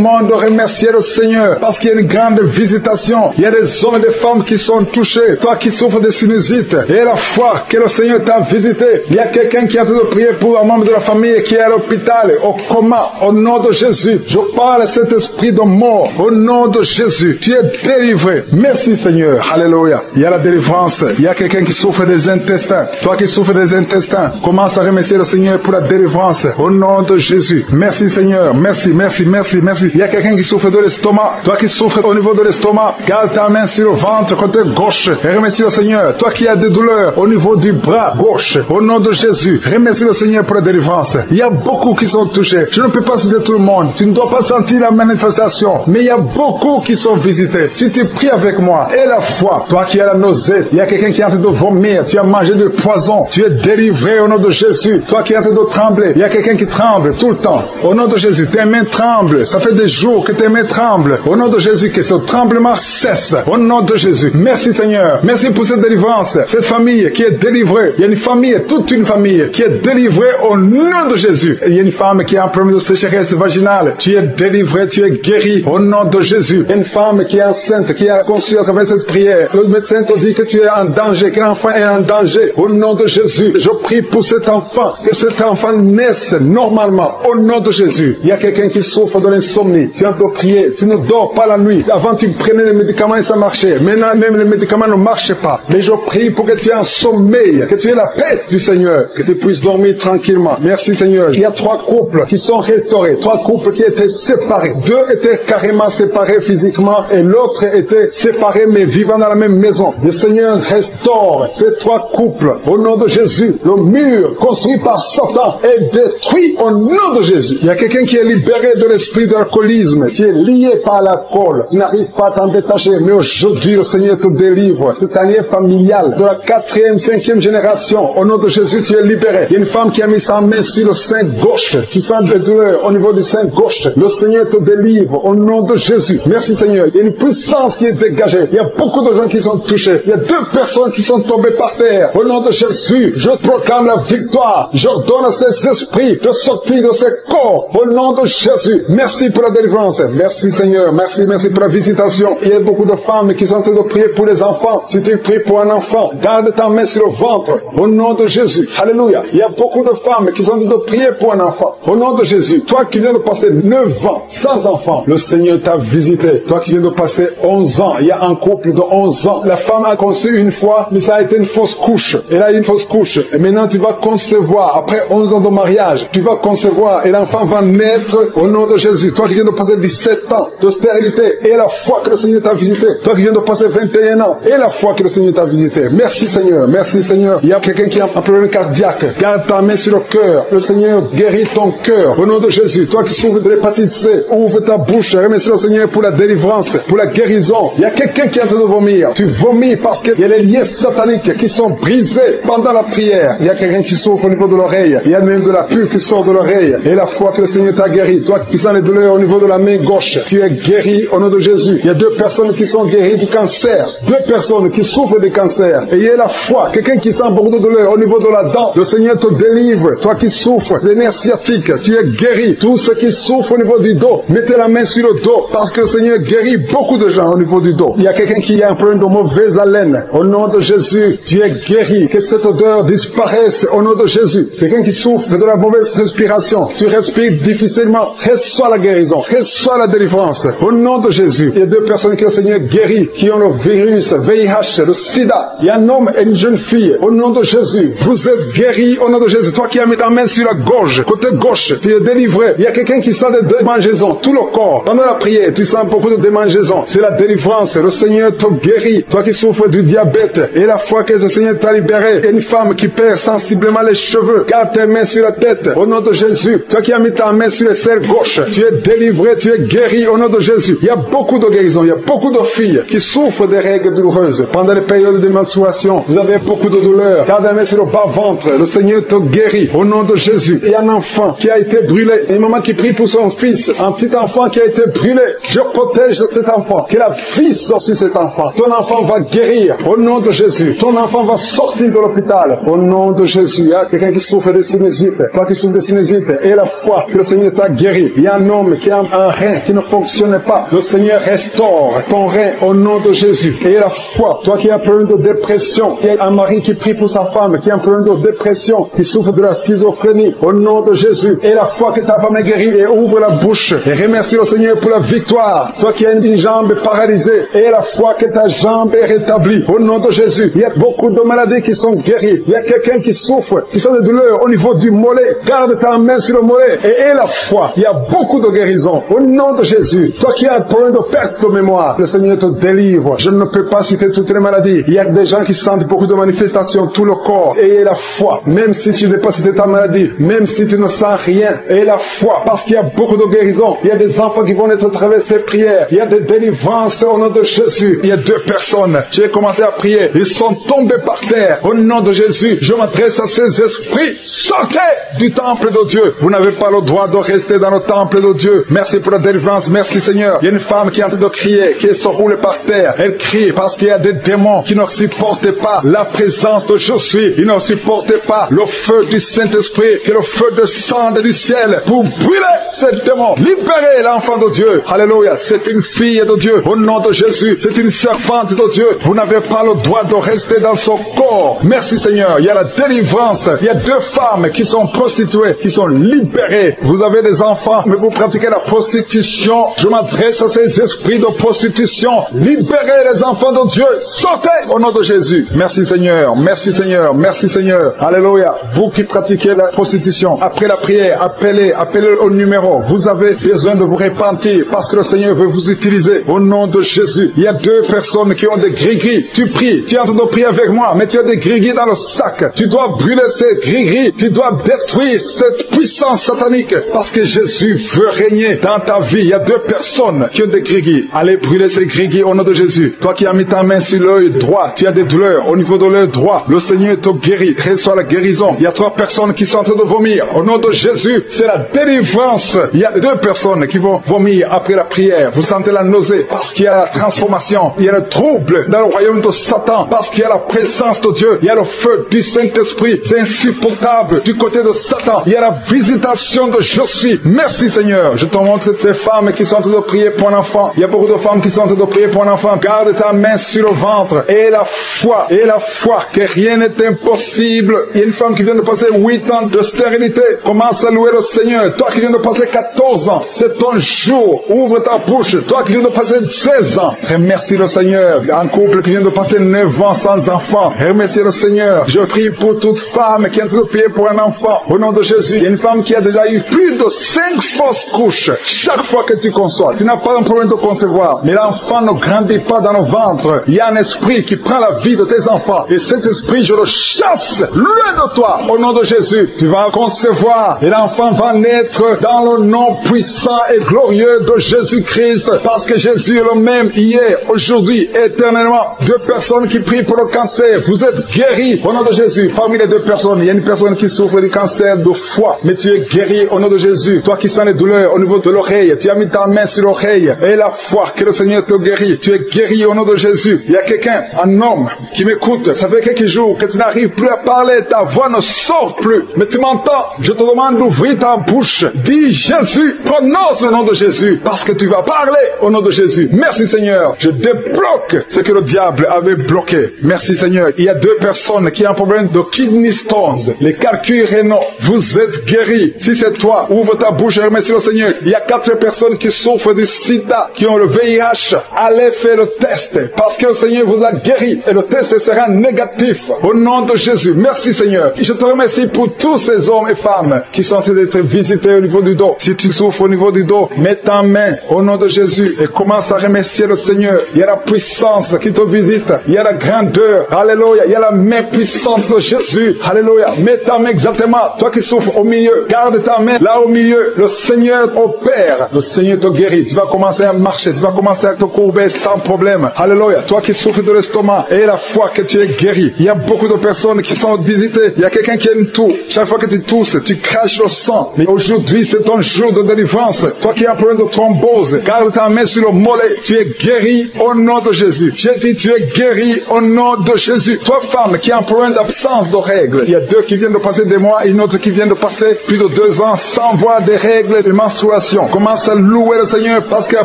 monde de remercier le Seigneur parce qu'il y a une grande visitation. Il y a des hommes et des femmes qui sont touchés. Toi qui souffres de sinusite et la foi que le Seigneur t'a visité. Il y a quelqu'un qui est en train de prier pour un membre de la famille qui est à l'hôpital, au coma. Au nom de Jésus, je parle parle cet esprit de mort. Au nom de Jésus, tu es délivré. Merci Seigneur. Alléluia. Il y a la délivrance. Il y a quelqu'un qui souffre des intestins. Toi qui souffres des intestins, commence à remercier le Seigneur pour la délivrance. Au nom de Jésus. Merci Seigneur. Merci, merci, merci, merci. Il y a quelqu'un qui souffre de l'estomac. Toi qui souffres au niveau de l'estomac, garde ta main sur le ventre côté gauche et remercie le Seigneur. Toi qui as des douleurs au niveau du bras gauche, au nom de Jésus, remercie le Seigneur pour la délivrance. Il y a beaucoup qui sont touchés. Je ne peux pas citer tout le monde. Tu ne dois pas sentir la manifestation, mais il y a beaucoup qui sont visités. Si tu pries avec moi, et la foi, toi qui as la nausée, il y a quelqu'un qui est en train de vomir, tu as mangé du poison, tu es délivré au nom de Jésus. Toi qui es en train de trembler, il y a quelqu'un qui tremble tout le temps. Au nom de Jésus, tes mains tremblent. Ça fait des jours que tes mains tremblent. Au nom de Jésus, que ce tremblement cesse. Au nom de Jésus. Merci Seigneur. Merci pour cette délivrance. Cette famille qui est délivrée. Il y a une famille, toute une famille qui est délivrée au nom de Jésus. Il y a une femme qui a un problème de sécheresse vaginale. Tu es délivré, tu es guéri au nom de Jésus. Une femme qui est enceinte, qui a conçu à travers cette prière. Le médecin te dit que tu es en danger, que l'enfant est en danger. Au nom de Jésus, je prie pour cet enfant, que cet enfant naisse normalement. Au nom de Jésus. Il y a quelqu'un qui souffre de l'insomnie. Tu as de prier. Tu ne dors pas la nuit. Avant, tu prenais les médicaments et ça marchait. Maintenant, même les médicaments ne marchent pas. Mais je prie pour que tu aies un sommeil, que tu aies la paix du Seigneur, que tu puisses dormir tranquillement. Merci Seigneur. Il y a 3 couples qui sont restaurés. 3 couples qui étaient séparés. 2 étaient carrément séparés physiquement et l'autre était séparé mais vivant dans la même maison. Le Seigneur restaure ces 3 couples. Au nom de Jésus, le mur construit par Satan est détruit au nom de Jésus. Il y a quelqu'un qui est libéré de l'esprit d'alcoolisme, qui est lié par l'alcool. Tu n'arrives pas à t'en détacher, mais aujourd'hui le Seigneur te délivre. C'est un lien familial de la 4e, 5e génération. Au nom de Jésus, tu es libéré. Il y a une femme qui a mis sa main sur le sein gauche. Tu sens des douleurs au niveau du sein gauche. Le Seigneur te délivre au nom de Jésus. Merci Seigneur. Il y a une puissance qui est dégagée. Il y a beaucoup de gens qui sont touchés. Il y a 2 personnes qui sont tombées par terre. Au nom de Jésus, je proclame la victoire. J'ordonne à ces esprits de sortir de ces corps. Au nom de Jésus. Merci pour la délivrance. Merci Seigneur. Merci, merci pour la visitation. Il y a beaucoup de femmes qui sont en train de prier pour les enfants. Si tu pries pour un enfant, garde ta main sur le ventre. Au nom de Jésus. Alléluia. Il y a beaucoup de femmes qui sont en train de prier pour un enfant. Au nom de Jésus. Toi qui viens de passer 9 ans sans enfant, le Seigneur t'a visité. Toi qui viens de passer 11 ans, il y a un couple de 11 ans. La femme a conçu une fois, mais ça a été une fausse couche. Elle a eu une fausse couche. Et maintenant tu vas concevoir. Après 11 ans de mariage, tu vas concevoir et l'enfant va naître au nom de Jésus. Toi qui viens de passer 17 ans de stérilité et la foi que le Seigneur t'a visité. Toi qui viens de passer 21 ans et la foi que le Seigneur t'a visité. Merci Seigneur. Merci Seigneur. Il y a quelqu'un qui a un problème cardiaque. Garde ta main sur le cœur. Le Seigneur guérit ton cœur. Au nom de Jésus. Toi qui souffres de l'hépatite C, ouvre ta bouche. Remercie le Seigneur pour la délivrance, pour la guérison. Il y a quelqu'un qui est en train de vomir. Tu vomis parce qu'il y a les liens sataniques qui sont brisés pendant la prière. Il y a quelqu'un qui souffre au niveau de l'oreille. Il y a même de la pus qui sort de l'oreille. Et la foi que le Seigneur t'a guéri. Toi qui sens les douleurs au niveau de la main gauche, tu es guéri au nom de Jésus. Il y a 2 personnes qui sont guéries du cancer. 2 personnes qui souffrent du cancer. Et il y a la foi. Quelqu'un qui sent beaucoup de douleur au niveau de la dent. Le Seigneur te délivre. Toi qui souffres des nerfs sciatiques, tu es guéri. Tous ceux qui souffrent au niveau du dos, mettez la main sur le dos parce que le Seigneur guérit beaucoup de gens au niveau du dos. Il y a quelqu'un qui a un problème de mauvaise haleine. Au nom de Jésus, tu es guéri. Que cette odeur disparaisse au nom de Jésus. Quelqu'un qui souffre de la mauvaise respiration, tu respires difficilement, reçois la guérison, reçois la délivrance. Au nom de Jésus, il y a 2 personnes que le Seigneur guérit, qui ont le virus, VIH, le sida. Il y a un homme et une jeune fille. Au nom de Jésus, vous êtes guéris au nom de Jésus. Toi qui as mis ta main sur la gorge, côté gauche, tu es délivré. Il y a quelqu'un qui sent des démangeaisons, tout le corps. Pendant la prière, tu sens beaucoup de démangeaisons. C'est la délivrance. Le Seigneur te guérit. Toi qui souffres du diabète, et la fois que le Seigneur t'a libéré, il y a une femme qui perd sensiblement les cheveux. Garde tes mains sur la tête. Au nom de Jésus. Toi qui as mis ta main sur le cerveau gauche, tu es délivré, tu es guéri au nom de Jésus. Il y a beaucoup de guérisons. Il y a beaucoup de filles qui souffrent des règles douloureuses. Pendant les périodes de menstruation, vous avez beaucoup de douleurs. Garde la main sur le bas-ventre. Le Seigneur te guérit au nom de Jésus. Il y a un enfant qui a été brûlé. Une maman qui prie pour son fils. Un petit enfant qui a été brûlé. Je protège cet enfant. Que la vie sorte sur cet enfant. Ton enfant va guérir au nom de Jésus. Ton enfant va sortir de l'hôpital au nom de Jésus. Il y a quelqu'un qui souffre de sinusite. Toi qui souffres de sinusite et la foi que le Seigneur t'a guéri. Il y a un homme qui a un rein qui ne fonctionne pas. Le Seigneur restaure ton rein au nom de Jésus. Et la foi. Toi qui as un problème de dépression. Il y a un mari qui prie pour sa femme qui a un problème de dépression, qui souffre de la schizophrénie au nom de Jésus. Et la foi que ta femme est guérie et ouvre la bouche et remercie le Seigneur pour la victoire. Toi qui as une jambe paralysée et la foi que ta jambe est rétablie. Au nom de Jésus, il y a beaucoup de maladies qui sont guéries. Il y a quelqu'un qui souffre, qui sont de douleurs au niveau du mollet. Garde ta main sur le mollet et aie la foi. Il y a beaucoup de guérisons. Au nom de Jésus, toi qui as un problème de perte de mémoire, le Seigneur te délivre. Je ne peux pas citer toutes les maladies. Il y a des gens qui sentent beaucoup de manifestations, tout le corps. Ayez la foi. Même si tu n'es pas cité ta maladie, même si tu ne sens rien, ayez la foi. Parce qu'il y a beaucoup de guérisons. Il y a des enfants qui vont être à travers ces prières. Il y a des délivrances au nom de Jésus. Il y a 2 personnes. J'ai commencé à prier. Ils sont tombés par terre. Au nom de Jésus, je m'adresse à ces esprits. Sortez du temple de Dieu. Vous n'avez pas le droit de rester dans le temple de Dieu. Merci pour la délivrance. Merci Seigneur. Il y a une femme qui est en train de crier, qui se roule par terre. Elle crie parce qu'il y a des démons qui ne supportent pas la présence de je suis. Ils ne supportent pas le feu du Saint-Esprit, que le feu descende du ciel pour brûler ces démons. Libérez l'enfant de Dieu. Alléluia. C'est une fille de Dieu. Au nom de Jésus, c'est une servante de Dieu. Vous n'avez pas le droit de rester dans son corps. Merci Seigneur. Il y a la délivrance. Il y a 2 femmes qui sont prostituées, qui sont libérées. Vous avez des enfants, mais vous pratiquez la prostitution. Je m'adresse à ces esprits de prostitution. Libérez les enfants de Dieu. Sortez au nom de Jésus. Merci Seigneur. Merci Seigneur. Merci Seigneur. Alléluia. Vous qui pratiquez la prostitution, après la prière, appelez au numéro. Vous avez besoin de vous repentir parce que le Seigneur veut vous utiliser. Au nom de Jésus. Il y a 2 personnes qui ont des gris-gris. Tu pries. Tu es en train de prier avec moi, mais tu as des gris-gris dans le sac. Tu dois brûler ces gris-gris. Tu dois détruire cette puissance satanique parce que Jésus veut régner dans ta vie. Il y a 2 personnes qui ont des gris-gris. Allez brûler ces gris-gris au nom de Jésus. Toi qui as mis ta main sur l'œil droit, tu as des douleurs au niveau de l'œil droit. Le Seigneur te guérit. Reçois la guérison. Il y a 3 personnes qui sont en train de vomir. Au nom de Jésus, c'est la délivrance. Il y a 2 personnes qui vont vomir après la prière. Vous sentez la nausée parce qu'il y a la transformation. Il y a le trouble dans le royaume de Satan parce qu'il y a la présence de Dieu. Il y a le feu du Saint-Esprit. C'est insupportable du côté de Satan. Il y a la visitation de je suis. Merci Seigneur. Je te montre ces femmes qui sont en train de prier pour un enfant. Il y a beaucoup de femmes qui sont en train de prier pour un enfant. Garde ta main sur le ventre et la foi que rien n'est impossible. Il y a une femme qui vient de passer 8 ans de stérilité. Commence à louer le Seigneur. Toi qui viens de passer 14 ans, c'est ton jour. Ouvre ta bouche. Toi qui viens de passer 16 ans, remercie le Seigneur. Un couple qui vient de passer 9 ans sans enfant, remercie le Seigneur. Je prie pour toute femme qui est en train de prier pour un enfant. Au nom de Jésus, il y a une femme qui a déjà eu plus de 5 fausses couches. Chaque fois que tu conçois, tu n'as pas un problème de concevoir, mais l'enfant ne grandit pas dans le ventre. Il y a un esprit qui prend la vie de tes enfants. Et cet esprit, je le chasse loin de toi. Au nom de Jésus, tu vas concevoir et l'enfant va naître dans le nom puissant et glorieux de Jésus-Christ. Parce que Jésus est le même hier, aujourd'hui, éternellement. 2 personnes qui prient pour le cancer. Vous êtes guéris au nom de Jésus. Parmi les 2 personnes, il y a une personne qui souffre du cancer de foie. Mais tu es guéri au nom de Jésus. Toi qui sens les douleurs au niveau de l'oreille, tu as mis ta main sur l'oreille. Et la foi que le Seigneur te guérit. Tu es guéri au nom de Jésus. Il y a quelqu'un, un homme, qui m'écoute. Ça fait quelques jours que tu n'arrives plus à parler. Ta voix ne sort plus. Mais tu m'entends. Je te demande d'ouvrir ta bouche. Dis Jésus. Prononce le nom de Jésus. Parce que tu vas parler au nom de Jésus. Merci Seigneur. Je débloque ce que le diable avait bloqué. Merci Seigneur. Il y a 2 personnes qui ont un problème de kidney stones. Les calculs rénaux. Vous êtes guéris. Si c'est toi, ouvre ta bouche et remercie le Seigneur. Il y a 4 personnes qui souffrent du sida, qui ont le VIH. Allez faire le test. Parce que le Seigneur vous a guéri. Et le test sera négatif. Au nom de Jésus. Merci Seigneur. Je te remercie pour tous ces hommes et femmes qui sont en train d'être visités au niveau du dos. Si tu souffres au niveau du dos, mets ta main au nom de Jésus et commence à remercier le Seigneur. Il y a la puissance qui te visite. Il y a la grandeur. Alléluia. Il y a la main puissante de Jésus. Alléluia. Mets ta main exactement. Toi qui souffres au milieu, garde ta main là au milieu. Le Seigneur opère. Le Seigneur te guérit. Tu vas commencer à marcher. Tu vas commencer à te courber sans problème. Alléluia. Toi qui souffres de l'estomac, et la foi que tu es guéri. Il y a beaucoup de personnes qui sont visitées. Il y a quelqu'un qui a une toux. Chaque fois que tu tousses, tu craches le sang. Mais aujourd'hui, c'est ton jour de délivrance. Toi qui as un problème de thrombose, garde ta main sur le mollet. Tu es guéri au nom de Jésus. J'ai dit, tu es guéri au nom de Jésus. Toi, femme, qui a un problème d'absence de règles. Il y a 2 qui viennent de passer des mois et une autre qui vient de passer plus de 2 ans sans voir des règles de menstruation. Commence à louer le Seigneur parce qu'à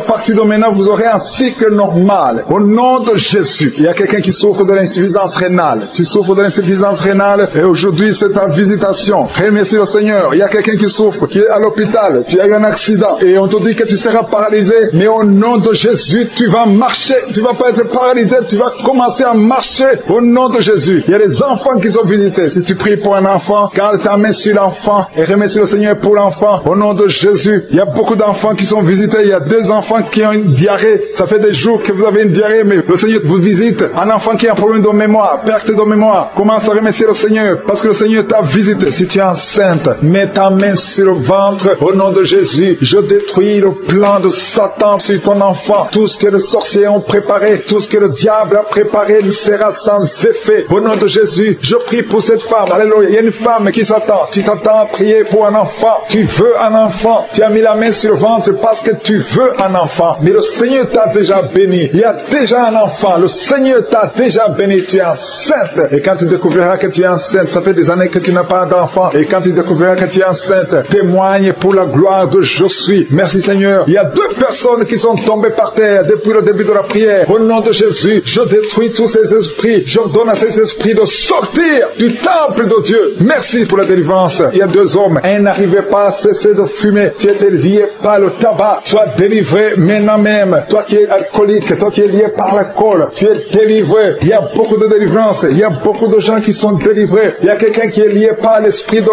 partir de maintenant, vous aurez un cycle normal. Au nom de Jésus. Il y a quelqu'un qui souffre de l'insuffisance rénale. Tu souffres de l'insuffisance rénale et aujourd'hui, c'est ta visitation. Remercie le Seigneur. Il y a quelqu'un qui souffre, qui est à l'hôpital. Tu as eu un accident et on te dit que tu seras paralysé, mais au nom de Jésus, tu vas marcher. Tu vas pas être paralysé, tu vas commencer à marcher au nom de Jésus. Il y a des enfants qui sont visités. Si tu pries pour un enfant, garde ta main sur l'enfant et remercie le Seigneur pour l'enfant. Au nom de Jésus, il y a beaucoup d'enfants qui sont visités. Il y a 2 enfants qui ont une diarrhée. Ça fait des jours que vous avez une diarrhée, mais le Seigneur vous visite. Un enfant qui a un problème de mémoire, perte de mémoire, commence à remercier le Seigneur parce que le Seigneur t'a visité. Si tu es enceinte, mets ta main sur le ventre. Au nom de Jésus, je détruis le plan de Satan sur ton enfant. Tout ce que les sorciers ont préparé, tout ce que le diable a préparé ne sera sans effet. Au nom de Jésus, je prie pour cette femme. Alléluia. Il y a une femme qui s'attend. Tu t'attends à prier pour un enfant. Tu veux un enfant. Tu as mis la main sur le ventre parce que tu veux un enfant. Mais le Seigneur t'a déjà béni. Il y a déjà un enfant. Le Seigneur t'a déjà béni. Tu es enceinte. Et quand tu découvriras que tu es enceinte, ça fait des années que tu n'as pas d'enfant. Et quand tu découvriras que tu es enceinte, témoigne pour la gloire de Je suis. Merci Seigneur. Il y a 2 personnes qui sont tombées par terre depuis le début de la prière. Au nom de Jésus, je détruis tous ces esprits. J'ordonne à ces esprits de sortir du temple de Dieu. Merci pour la délivrance. Il y a 2 hommes. Un n'arrivait pas à cesser de fumer. Tu étais lié par le tabac. Sois délivré maintenant même. Toi qui es alcoolique, toi qui es lié par l'alcool, tu es délivré. Il y a beaucoup de délivrance. Il y a beaucoup de gens qui sont délivrés. Il y a quelqu'un qui est lié par l'esprit de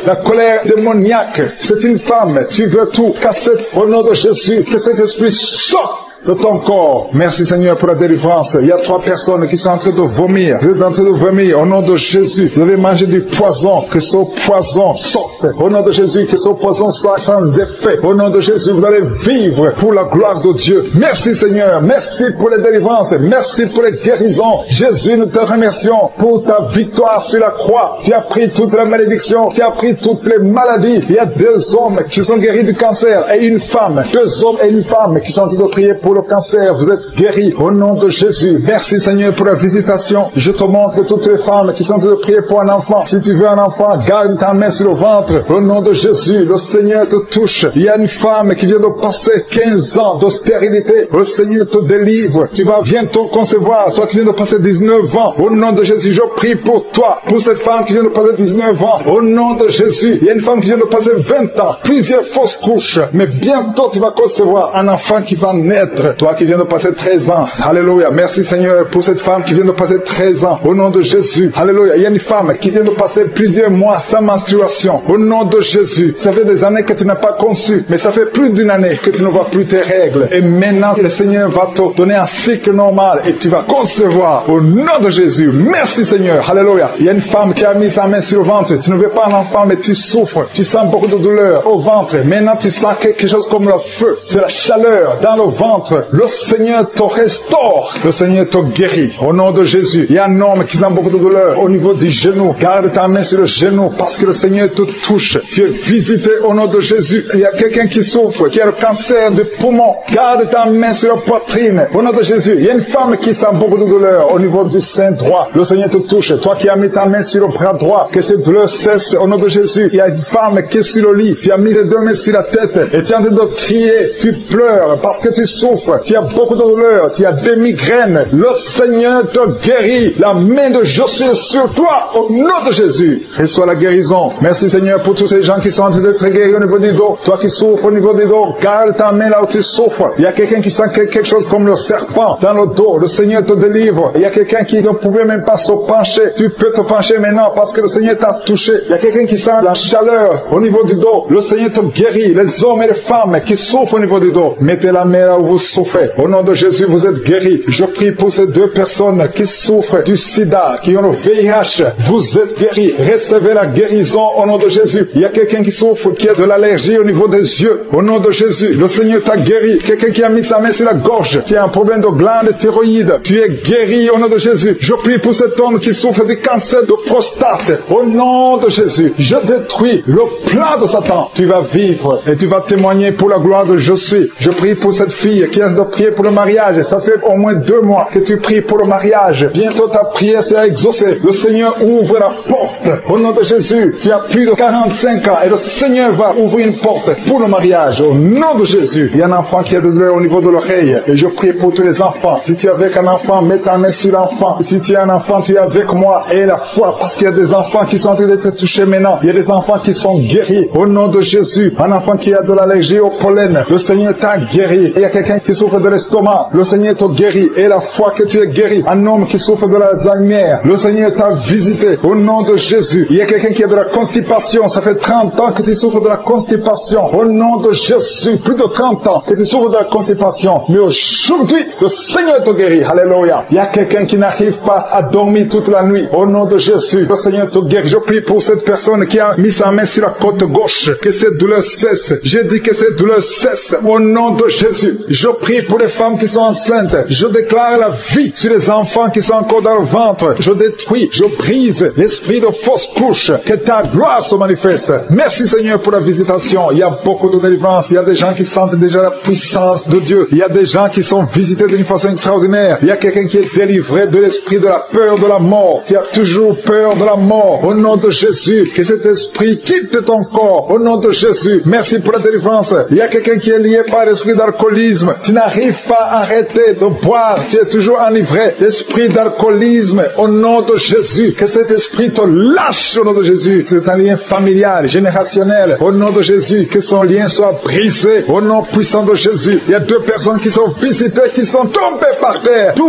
la colère démoniaque. C'est une femme. Tu veux tout casser au nom de Jésus. Que cet esprit sorte de ton corps. Merci Seigneur pour la délivrance. Il y a 3 personnes qui sont en train de vomir. Vous êtes en train de vomir au nom de Jésus. Vous avez mangé du poison. Que ce poison sorte. Au nom de Jésus, que ce poison soit sans effet. Au nom de Jésus, vous allez vivre pour la gloire de Dieu. Merci Seigneur. Merci pour les délivrances. Merci pour les guérisons. Jésus, nous te remercions pour ta victoire sur la croix. Tu as pris toutes les malédictions. Tu as pris toutes les maladies. Il y a 2 hommes qui sont guéris du cancer et une femme. 2 hommes et une femme qui sont en train de prier pour le cancer. Vous êtes guéris au nom de Jésus. Merci Seigneur pour la visitation. Je te montre toutes les femmes qui sont en train de prier pour un enfant. Si tu veux un enfant, garde ta main sur le ventre. Au nom de Jésus, le Seigneur te touche. Il y a une femme qui vient de passer 15 ans de stérilité. Le Seigneur te délivre. Tu vas bientôt concevoir. Toi qui viens de passer 19 ans. Au nom de Jésus, je prie pour toi. Pour cette femme qui vient de passer 19 ans. Au nom de Jésus, il y a une femme qui vient de passer 20 ans. Plusieurs fausses couches. Mais bientôt tu vas concevoir un enfant qui va naître. Toi qui viens de passer 13 ans. Alléluia. Merci Seigneur pour cette femme qui vient de passer 13 ans. Au nom de Jésus. Alléluia. Il y a une femme qui vient de passer plusieurs mois sans menstruation. Au nom de Jésus. Ça fait des années que tu n'as pas conçu. Mais ça fait plus d'1 année que tu ne vois plus tes règles. Et maintenant, le Seigneur va te donner un cycle normal. Et tu vas concevoir. Au nom de Jésus. Merci Seigneur. Alléluia. Il y a une femme qui a mis sa main sur le ventre. Tu ne veux pas un enfant, mais tu souffres. Tu sens beaucoup de douleur au ventre. Maintenant, tu sens quelque chose comme le feu. C'est la chaleur dans le ventre. Le Seigneur te restaure. Le Seigneur te guérit. Au nom de Jésus. Il y a un homme qui sent beaucoup de douleur au niveau du genou. Garde ta main sur le genou parce que le Seigneur te touche. Tu es visité au nom de Jésus. Il y a quelqu'un qui souffre, qui a le cancer du poumon. Garde ta main sur la poitrine. Au nom de Jésus. Il y a une femme qui sent beaucoup de douleur au niveau du sein droit. Le Seigneur te touche. Toi qui as mis ta main sur le bras droit, que cette douleur cesse au nom de Jésus. Il y a une femme qui est sur le lit. Tu as mis tes 2 mains sur la tête et tu es en train de crier. Tu pleures parce que tu souffres. Tu as beaucoup de douleur. Tu as des migraines. Le Seigneur te guérit. La main de Josué sur toi au nom de Jésus. Reçois la guérison. Merci Seigneur pour tous ces gens qui sont en train d'être guéris au niveau du dos. Toi qui souffres au niveau du dos, garde ta main là où tu souffres. Il y a quelqu'un qui sent quelque chose comme le serpent dans le dos. Le Seigneur te délivre. Il y a quelqu'un qui ne pouvait même pas se pencher. Tu peux te pencher maintenant parce que le Seigneur t'a touché. Il y a quelqu'un qui sent la chaleur au niveau du dos. Le Seigneur te guérit. Les hommes et les femmes qui souffrent au niveau du dos, mettez la main là où vous souffrez. Au nom de Jésus, vous êtes guéris. Je prie pour ces 2 personnes qui souffrent du sida, qui ont le VIH. Vous êtes guéris. Recevez la guérison au nom de Jésus. Il y a quelqu'un qui souffre, qui a de l'allergie au niveau des yeux. Au nom de Jésus, le Seigneur t'a guéri. Quelqu'un qui a mis sa main sur la gorge, qui a un problème de glande thyroïde. Tu es guéri au nom de Jésus. Je prie pour cet homme qui souffre du cancer de prostate. Au nom de Jésus, je détruis le plan de Satan. Tu vas vivre et tu vas témoigner pour la gloire de Je suis. Je prie pour cette fille qui est de prier pour le mariage. Ça fait au moins 2 mois que tu pries pour le mariage. Bientôt ta prière sera exaucée. Le Seigneur ouvre la porte. Au nom de Jésus, tu as plus de 45 ans et le Seigneur va ouvrir une porte pour le mariage. Au nom de Jésus, il y a un enfant qui a de douleur au niveau de l'oreille. Et je prie pour tous les enfants. Si tu es avec un enfant, mets ta main sur l'enfant. Si tu es un enfant, tu es avec moi. Et la foi, parce qu'il y a des enfants qui sont en train d'être touchés maintenant. Il y a des enfants qui sont guéris. Au nom de Jésus, un enfant qui a de l'allergie au pollen, le Seigneur t'a guéri. Il y a quelqu'un qui souffre de l'estomac, le Seigneur t'a guéri. Et la foi que tu es guéri. Un homme qui souffre de l'Alzheimer, le Seigneur t'a visité. Au nom de Jésus. Il y a quelqu'un qui a de la constipation. Ça fait 30 ans que tu souffres de la constipation. Au nom de Jésus, plus de 30 ans que tu souffres de la constipation. Mais aujourd'hui, le Seigneur te guérit. Alléluia. Il y a quelqu'un qui n'arrive pas à dormir toute la nuit. Au nom de Jésus, le Seigneur te guérit. Je prie pour cette personne qui a mis sa main sur la côte gauche. Que cette douleur cesse. J'ai dit que cette douleur cesse. Au nom de Jésus, je prie pour les femmes qui sont enceintes. Je déclare la vie sur les enfants qui sont encore dans le ventre. Je détruis, je brise l'esprit de fausse couche. Que ta gloire se manifeste. Merci Seigneur pour la visitation. Il y a beaucoup de délivrance. Il y a des gens qui sentent déjà la puissance de Dieu. Il y a des gens qui sont visités d'une façon extraordinaire. Il y a quelqu'un qui est délivré de l'esprit de la peur de la mort. Tu as toujours peur de la mort. Au nom de Jésus, que cet esprit quitte ton corps. Au nom de Jésus, merci pour la délivrance. Il y a quelqu'un qui est lié par l'esprit d'alcoolisme. Tu n'arrives pas à arrêter de boire. Tu es toujours enivré. L'esprit d'alcoolisme, au nom de Jésus, que cet esprit te lâche au nom de Jésus. C'est un lien familial, générationnel. Au nom de Jésus, que son lien soit brisé. Au nom puissant de Jésus. Il y a 2 personnes qui sont visitées, qui sont tombées par terre. 2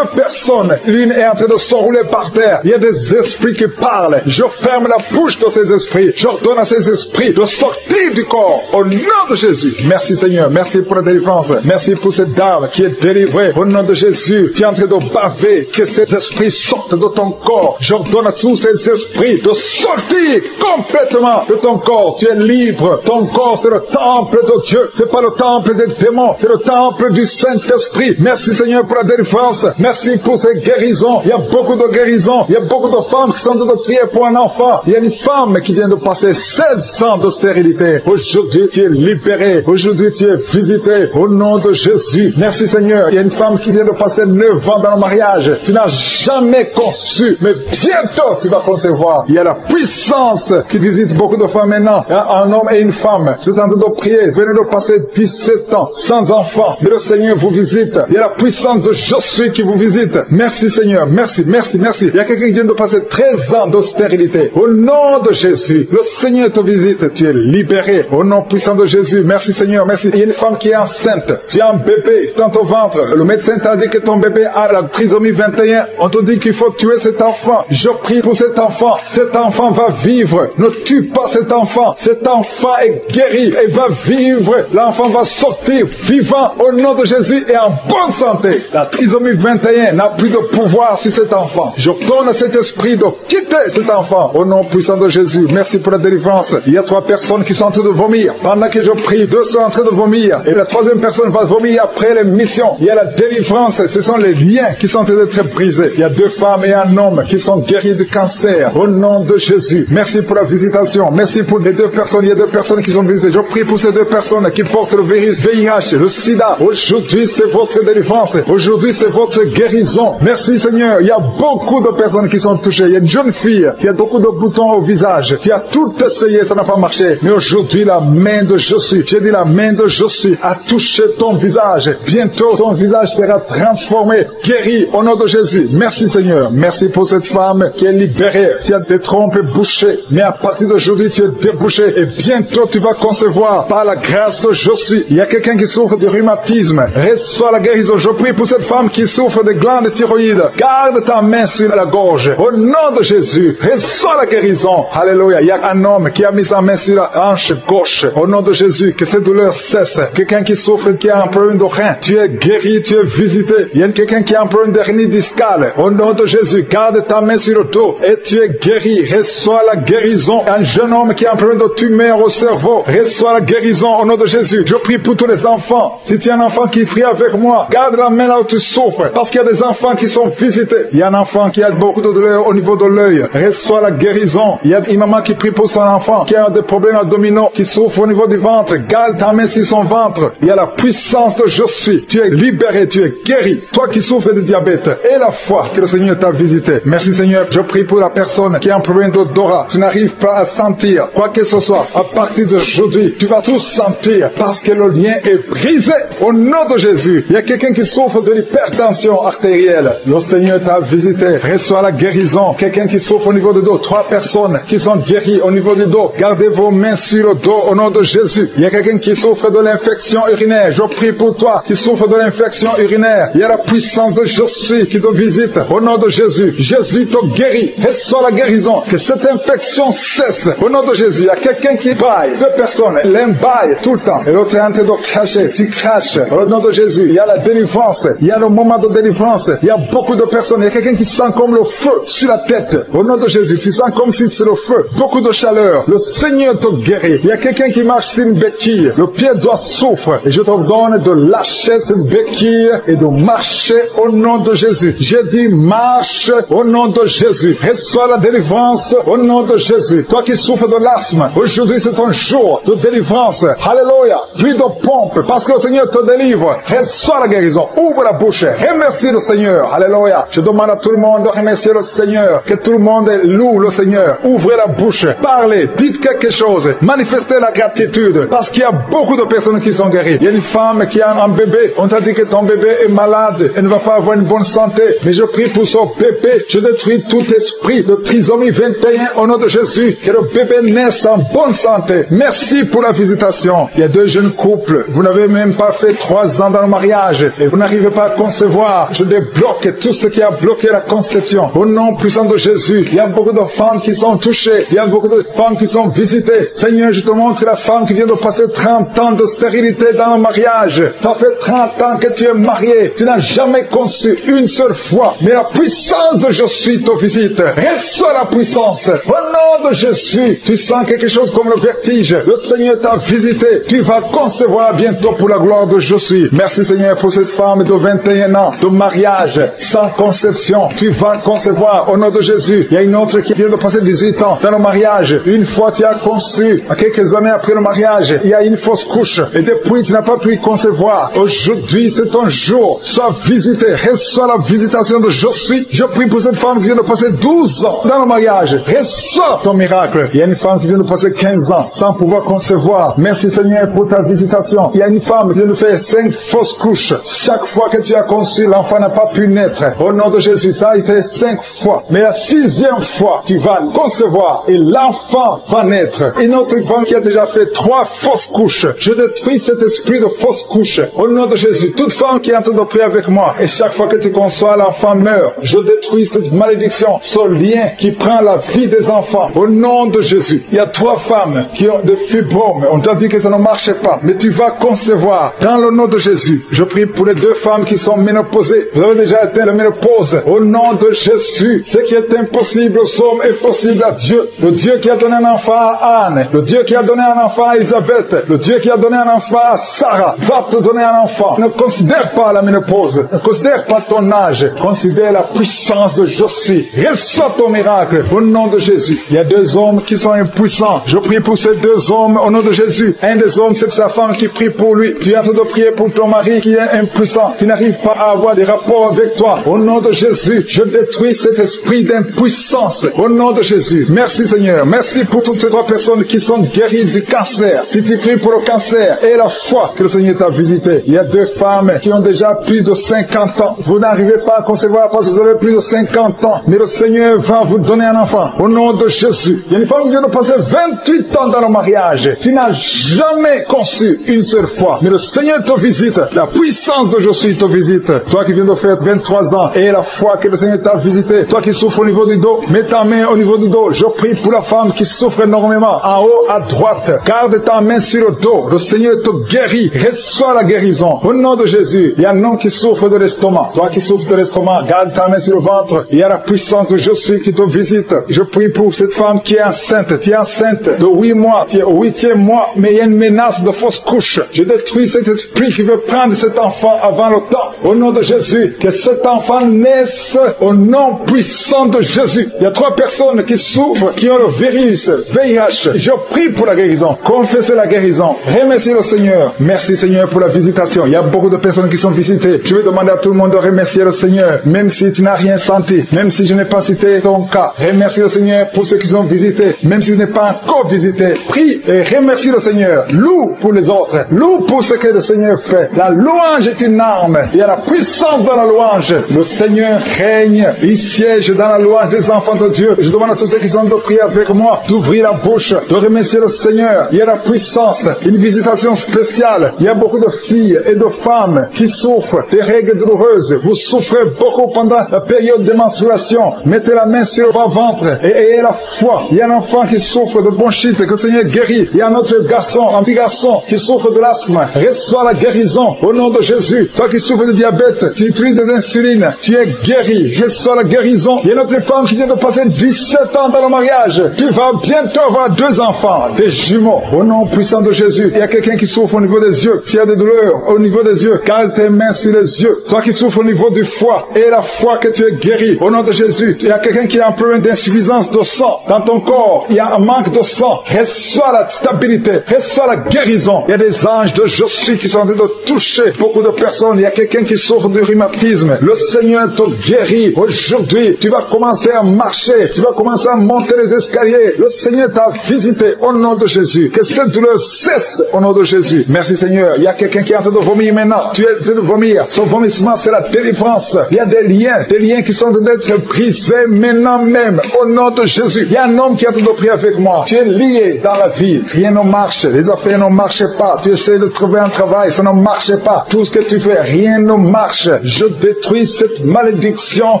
personnes. L'une est en train de s'enrouler par terre. Il y a des esprits qui parlent. Je ferme la bouche de ces esprits. J'ordonne à ces esprits de sortir du corps. Au nom de Jésus. Merci Seigneur. Merci pour la délivrance. Merci pour cette dame qui est délivrée. Au nom de Jésus. Tu es en train de baver. Que ces esprits sortent de ton corps. J'ordonne à tous ces esprits de sortir complètement de ton corps. Tu es libre. Ton corps, c'est le temple de Dieu. C'est pas le temple des démons. C'est le temple du Saint-Esprit. Merci Seigneur pour la délivrance. Merci pour ces guérisons. Il y a beaucoup de guérisons. Il y a beaucoup de femmes qui sont en train de prier pour un enfant. Il y a une femme qui vient de passer 16 ans de stérilité. Aujourd'hui, tu es libéré. Aujourd'hui, tu es visité. Au nom de Jésus. Merci Seigneur. Il y a une femme qui vient de passer 9 ans dans le mariage. Tu n'as jamais conçu, mais bientôt tu vas concevoir. Il y a la puissance qui visite beaucoup de femmes maintenant. Un homme et une femme. C'est en train de prier. Vous venez de passer 17 ans sans enfant. Mais le Seigneur vous visite. Il y a la puissance de Je suis qui vous visite. Merci Seigneur. Merci, merci, merci. Il y a quelqu'un qui vient de passer 13 ans de stérilité. Au nom de Jésus, le Seigneur te visite. Tu es libéré. Au nom puissant de Jésus. Merci Seigneur. Merci. Il y a une femme qui est enceinte. Tu as un bébé dans ton ventre. Le médecin t'a dit que ton bébé a la trisomie 21. On te dit qu'il faut tuer cet enfant. Je prie pour cet enfant. Cet enfant va vivre. Ne tue pas cet enfant. Cet enfant est guéri et va vivre. L'enfant va sortir vivant au nom de Jésus et en bonne santé. La trisomie 21 n'a plus de pouvoir sur cet enfant. Je donne à cet esprit de quitter cet enfant au nom puissant de Jésus. Merci pour la délivrance. Il y a 3 personnes qui sont en train de vomir. Pendant que je prie, 2 sont en train de vomir. Et la 3e personne va vomir après l'émission. Il y a la délivrance. Ce sont les liens qui sont en train d'être brisés. Il y a 2 femmes et un homme qui sont guéris du cancer au nom de Jésus. Merci pour la visitation. Merci pour les 2 personnes. Il y a 2 personnes qui sont visitées. Je prie pour ces 2 personnes qui portent le virus VIH, le sida. Aujourd'hui, c'est votre délivrance. Aujourd'hui, c'est votre guérison. Merci Seigneur. Il y a beaucoup de personnes qui sont touchées. Il y a une jeune fille qui a beaucoup de boutons au visage. Tu as tout essayé, ça n'a pas marché. Mais aujourd'hui, la main de Je suis, j'ai dit la main de Je suis a touché ton visage. Bientôt, ton visage sera transformé, guéri au nom de Jésus. Merci Seigneur. Merci pour cette femme qui est libérée. Tu as des trompes bouchées. Mais à partir d'aujourd'hui, tu es débouché. Et bientôt, tu vas concevoir par la grâce de Je suis. Il y a quelqu'un qui souffre de rhumatisme. Reçois la guérison. Je prie pour cette femme qui souffre de glandes thyroïdes. Garde ta main sur la gorge. Au nom de Jésus, reçois la guérison. Alléluia. Il y a un homme qui a mis sa main sur la hanche gauche. Au nom de Jésus, que cette douleur cesse. Quelqu'un qui souffre, qui a un problème de rein. Tu es guéri, tu es visité. Il y a quelqu'un qui a un problème d'hernie discale. Au nom de Jésus, garde ta main sur le dos et tu es guéri. Reçois la guérison. Un jeune homme qui a un problème de tumeur au cerveau. Reçois la guérison au nom de Jésus. Je prie pour tous les enfants. Si tu as un enfant qui prie avec moi, garde la main là où tu souffres. Parce qu'il y a des enfants qui sont visités. Il y a un enfant qui a beaucoup de douleur au niveau de l'œil. Reçois la guérison. Il y a une maman qui prie pour son enfant qui a des problèmes abdominaux, qui souffre au niveau du ventre. Garde ta main sur son ventre. Il y a la puissance puissance de je suis, tu es libéré, tu es guéri. Toi qui souffres de diabète, et la foi que le Seigneur t'a visité. Merci Seigneur, je prie pour la personne qui a un problème d'odorat. Tu n'arrives pas à sentir quoi que ce soit. À partir d'aujourd'hui, tu vas tout sentir parce que le lien est brisé au nom de Jésus. Il y a quelqu'un qui souffre de l'hypertension artérielle. Le Seigneur t'a visité. Reçois la guérison. Quelqu'un qui souffre au niveau du dos. 3 personnes qui sont guéries au niveau du dos. Gardez vos mains sur le dos au nom de Jésus. Il y a quelqu'un qui souffre de l'infection urinaire. Je prie pour toi qui souffre de l'infection urinaire. Il y a la puissance de je suis qui te visite au nom de Jésus. Jésus te guérit. Reçois la guérison. Que cette infection cesse au nom de Jésus. Il y a quelqu'un qui baille. 2 personnes. L'un baille tout le temps. Et l'autre est en train de cracher. Tu craches au nom de Jésus. Il y a la délivrance. Il y a le moment de délivrance. Il y a beaucoup de personnes. Il y a quelqu'un qui sent comme le feu sur la tête. Au nom de Jésus. Tu sens comme si c'est le feu. Beaucoup de chaleur. Le Seigneur te guérit. Il y a quelqu'un qui marche sur une béquille. Le pied doit souffrir. Et je te donne de lâcher cette béquille et de marcher au nom de Jésus. J'ai dit marche au nom de Jésus. Reçois la délivrance au nom de Jésus. Toi qui souffres de l'asthme, aujourd'hui c'est ton jour de délivrance. Alléluia. Plus de pompe parce que le Seigneur te délivre. Reçois la guérison. Ouvre la bouche. Remercie le Seigneur. Alléluia. Je demande à tout le monde de remercier le Seigneur. Que tout le monde loue le Seigneur. Ouvrez la bouche. Parlez. Dites quelque chose. Manifestez la gratitude. Parce qu'il y a beaucoup de personnes qui sont guéries. Il y a une femme qui a un bébé. On t'a dit que ton bébé est malade. Elle ne va pas avoir une bonne santé. Mais je prie pour son bébé. Je détruis tout esprit de trisomie 21 au nom de Jésus. Que le bébé naisse en bonne santé. Merci pour la visitation. Il y a 2 jeunes couples. Vous n'avez même pas fait 3 ans dans le mariage. Et vous n'arrivez pas à concevoir. Je débloque tout ce qui a bloqué la conception. Au nom puissant de Jésus. Il y a beaucoup de femmes qui sont touchées. Il y a beaucoup de femmes qui sont visitées. Seigneur, je te montre la femme qui vient de passer 30 ans de stérilité dans le mariage. Ça fait 30 ans que tu es marié. Tu n'as jamais conçu une seule fois. Mais la puissance de je suis te visite. Reçois la puissance. Au nom de Jésus, tu sens quelque chose comme le vertige. Le Seigneur t'a visité. Tu vas concevoir bientôt pour la gloire de je suis. Merci Seigneur pour cette femme de 21 ans de mariage sans conception. Tu vas concevoir au nom de Jésus. Il y a une autre qui vient de passer 18 ans dans le mariage. Une fois tu as conçu, quelques années après le mariage, il y a une fausse couche. Et depuis tu n'as pas pu concevoir. Aujourd'hui c'est ton jour. Sois visité. Reçois la visitation de je suis. Je prie pour cette femme qui vient de passer 12 ans dans le mariage. Reçois ton miracle. Il y a une femme qui vient de passer 15 ans sans pouvoir concevoir. Merci Seigneur pour ta visitation. Il y a une femme qui vient de faire 5 fausses couches. Chaque fois que tu as conçu, l'enfant n'a pas pu naître. Au nom de Jésus, ça a été 5 fois. Mais la 6e fois, tu vas concevoir et l'enfant va naître. Une autre femme qui a déjà fait 3 fausses couches. Je détruis cet esprit de fausses couches. Au nom de Jésus, toute femme qui est en train de prier avec moi, et chaque fois que tu conçois, l'enfant meurt. Je détruis cette malédiction, ce lien qui prend la vie des enfants. Au nom de Jésus, il y a 3 femmes qui ont des fibromes. On t'a dit que ça ne marchait pas, mais tu vas concevoir. Dans le nom de Jésus, je prie pour les 2 femmes qui sont ménopausées. Vous avez déjà atteint la ménopause. Au nom de Jésus, ce qui est impossible aux hommes est possible à Dieu. Le Dieu qui a donné un enfant à Anne, le Dieu qui a donné un enfant à Elisabeth, le Dieu qui a donné un enfant à Sarah, va te donner un enfant. Ne considère pas la ménopause, ne considère pas ton âge, considère la puissance de je suis. Reçois ton miracle au nom de Jésus. Il y a 2 hommes qui sont impuissants. Je prie pour ces 2 hommes au nom de Jésus. Un des hommes, c'est sa femme qui prie pour lui. Tu es en train de prier pour ton mari qui est impuissant, qui n'arrive pas à avoir des rapports avec toi. Au nom de Jésus, je détruis cet esprit d'impuissance. Au nom de Jésus. Merci Seigneur. Merci pour toutes ces 3 personnes qui sont guéries du cancer. Si tu pries pour le cancer et la foi que le Seigneur t'a visité. Il y a 2 femmes qui ont déjà plus de 50 ans. Vous n'arrivez pas à concevoir parce que vous avez plus de 50 ans. Mais le Seigneur va vous donner un enfant. Au nom de Jésus. Il y a une femme qui vient de passer 28 ans dans le mariage. Tu n'as jamais conçu une seule fois. Mais le Seigneur te visite. La puissance de je suis te visite. Toi qui viens de faire 23 ans et la foi que le Seigneur t'a visité. Toi qui souffres au niveau du dos, mets ta main au niveau du dos. Je prie pour la femme qui souffre énormément. En haut à droite. Garde ta main sur le dos. Le Seigneur te guérit. Reçois la guérison. Au nom de Jésus. Il y a un homme qui souffre de l'estomac. Toi qui souffres de l'estomac, garde ta main sur le ventre. Il y a la puissance de je suis qui te visite. Je prie pour cette femme qui est enceinte. Tu es enceinte de 8 mois. Tu es au 8e mois. Mais il y a une menace de fausse couche. Je détruis cet esprit qui veut prendre cet enfant avant le temps. Au nom de Jésus. Que cet enfant naisse au nom puissant de Jésus. Il y a 3 personnes qui souffrent, qui ont le virus, VIH. Je prie pour la guérison. Confessez la guérison. Remerciez le Seigneur. Merci Seigneur pour la visitation. Il y a beaucoup de personnes qui sont visitées. Je vais demander à tout le monde de remercier le Seigneur, même si tu n'as rien senti, même si je n'ai pas cité ton cas. Remercie le Seigneur pour ceux qui ont visité, même si tu n'es pas encore visité. Prie et remercie le Seigneur. Loue pour les autres. Loue pour ce que le Seigneur fait. La louange est une arme. Il y a la puissance dans la louange. Le Seigneur règne. Il siège dans la louange des enfants de Dieu. Je demande à tous ceux qui sont de prier avec moi d'ouvrir la bouche, de remercier le Seigneur. Il y a la puissance, une visitation spéciale. Il y a beaucoup de filles et de femmes qui souffrent des règles douloureuses. Vous souffrez beaucoup pendant la période de menstruation. Mettez la main sur le ventre et ayez la foi. Il y a un enfant qui souffre de bronchite, que le Seigneur guérit. Il y a un autre garçon, un petit garçon qui souffre de l'asthme. Reçois la guérison au nom de Jésus. Toi qui souffres de diabète, tu utilises des insulines, tu es guéri. Reçois la guérison. Il y a une autre femme qui vient de passer 17 ans dans le mariage. Tu vas bientôt avoir 2 enfants, des jumeaux. Au nom puissant de Jésus. Il y a quelqu'un qui souffre au niveau des yeux. Tu as des douleurs au niveau des yeux. Garde tes mains sur les yeux. Toi qui souffres au niveau du foie, et la foi que tu es guéri. Au nom de Jésus. Il y a quelqu'un qui a un problème d'insuffisance de sang dans ton corps. Il y a un manque de sang. Reçois la stabilité. Reçois la guérison. Il y a des anges de Josué qui sont en train de toucher beaucoup de personnes. Il y a quelqu'un qui souffre du rhumatisme. Le Seigneur te guérit. Aujourd'hui, tu vas commencer à marcher. Tu vas commencer à monter les escaliers. Le Seigneur t'a visité au nom de Jésus. Que cette douleur cesse au nom de Jésus. Merci Seigneur. Il y a quelqu'un qui est en train de vomir maintenant. Tu es en train de vomir. Son vomissement, c'est la délivrance. Il y a des liens qui sont en train d'être brisés maintenant même au nom de Jésus. Il y a un homme qui est en train de prier avec moi. Tu es lié dans la vie. Rien ne marche. Les affaires ne marchent pas. Tu essaies de trouver un travail. Ça ne marche pas. Tout ce que tu fais, rien ne marche. Je détruis cette malédiction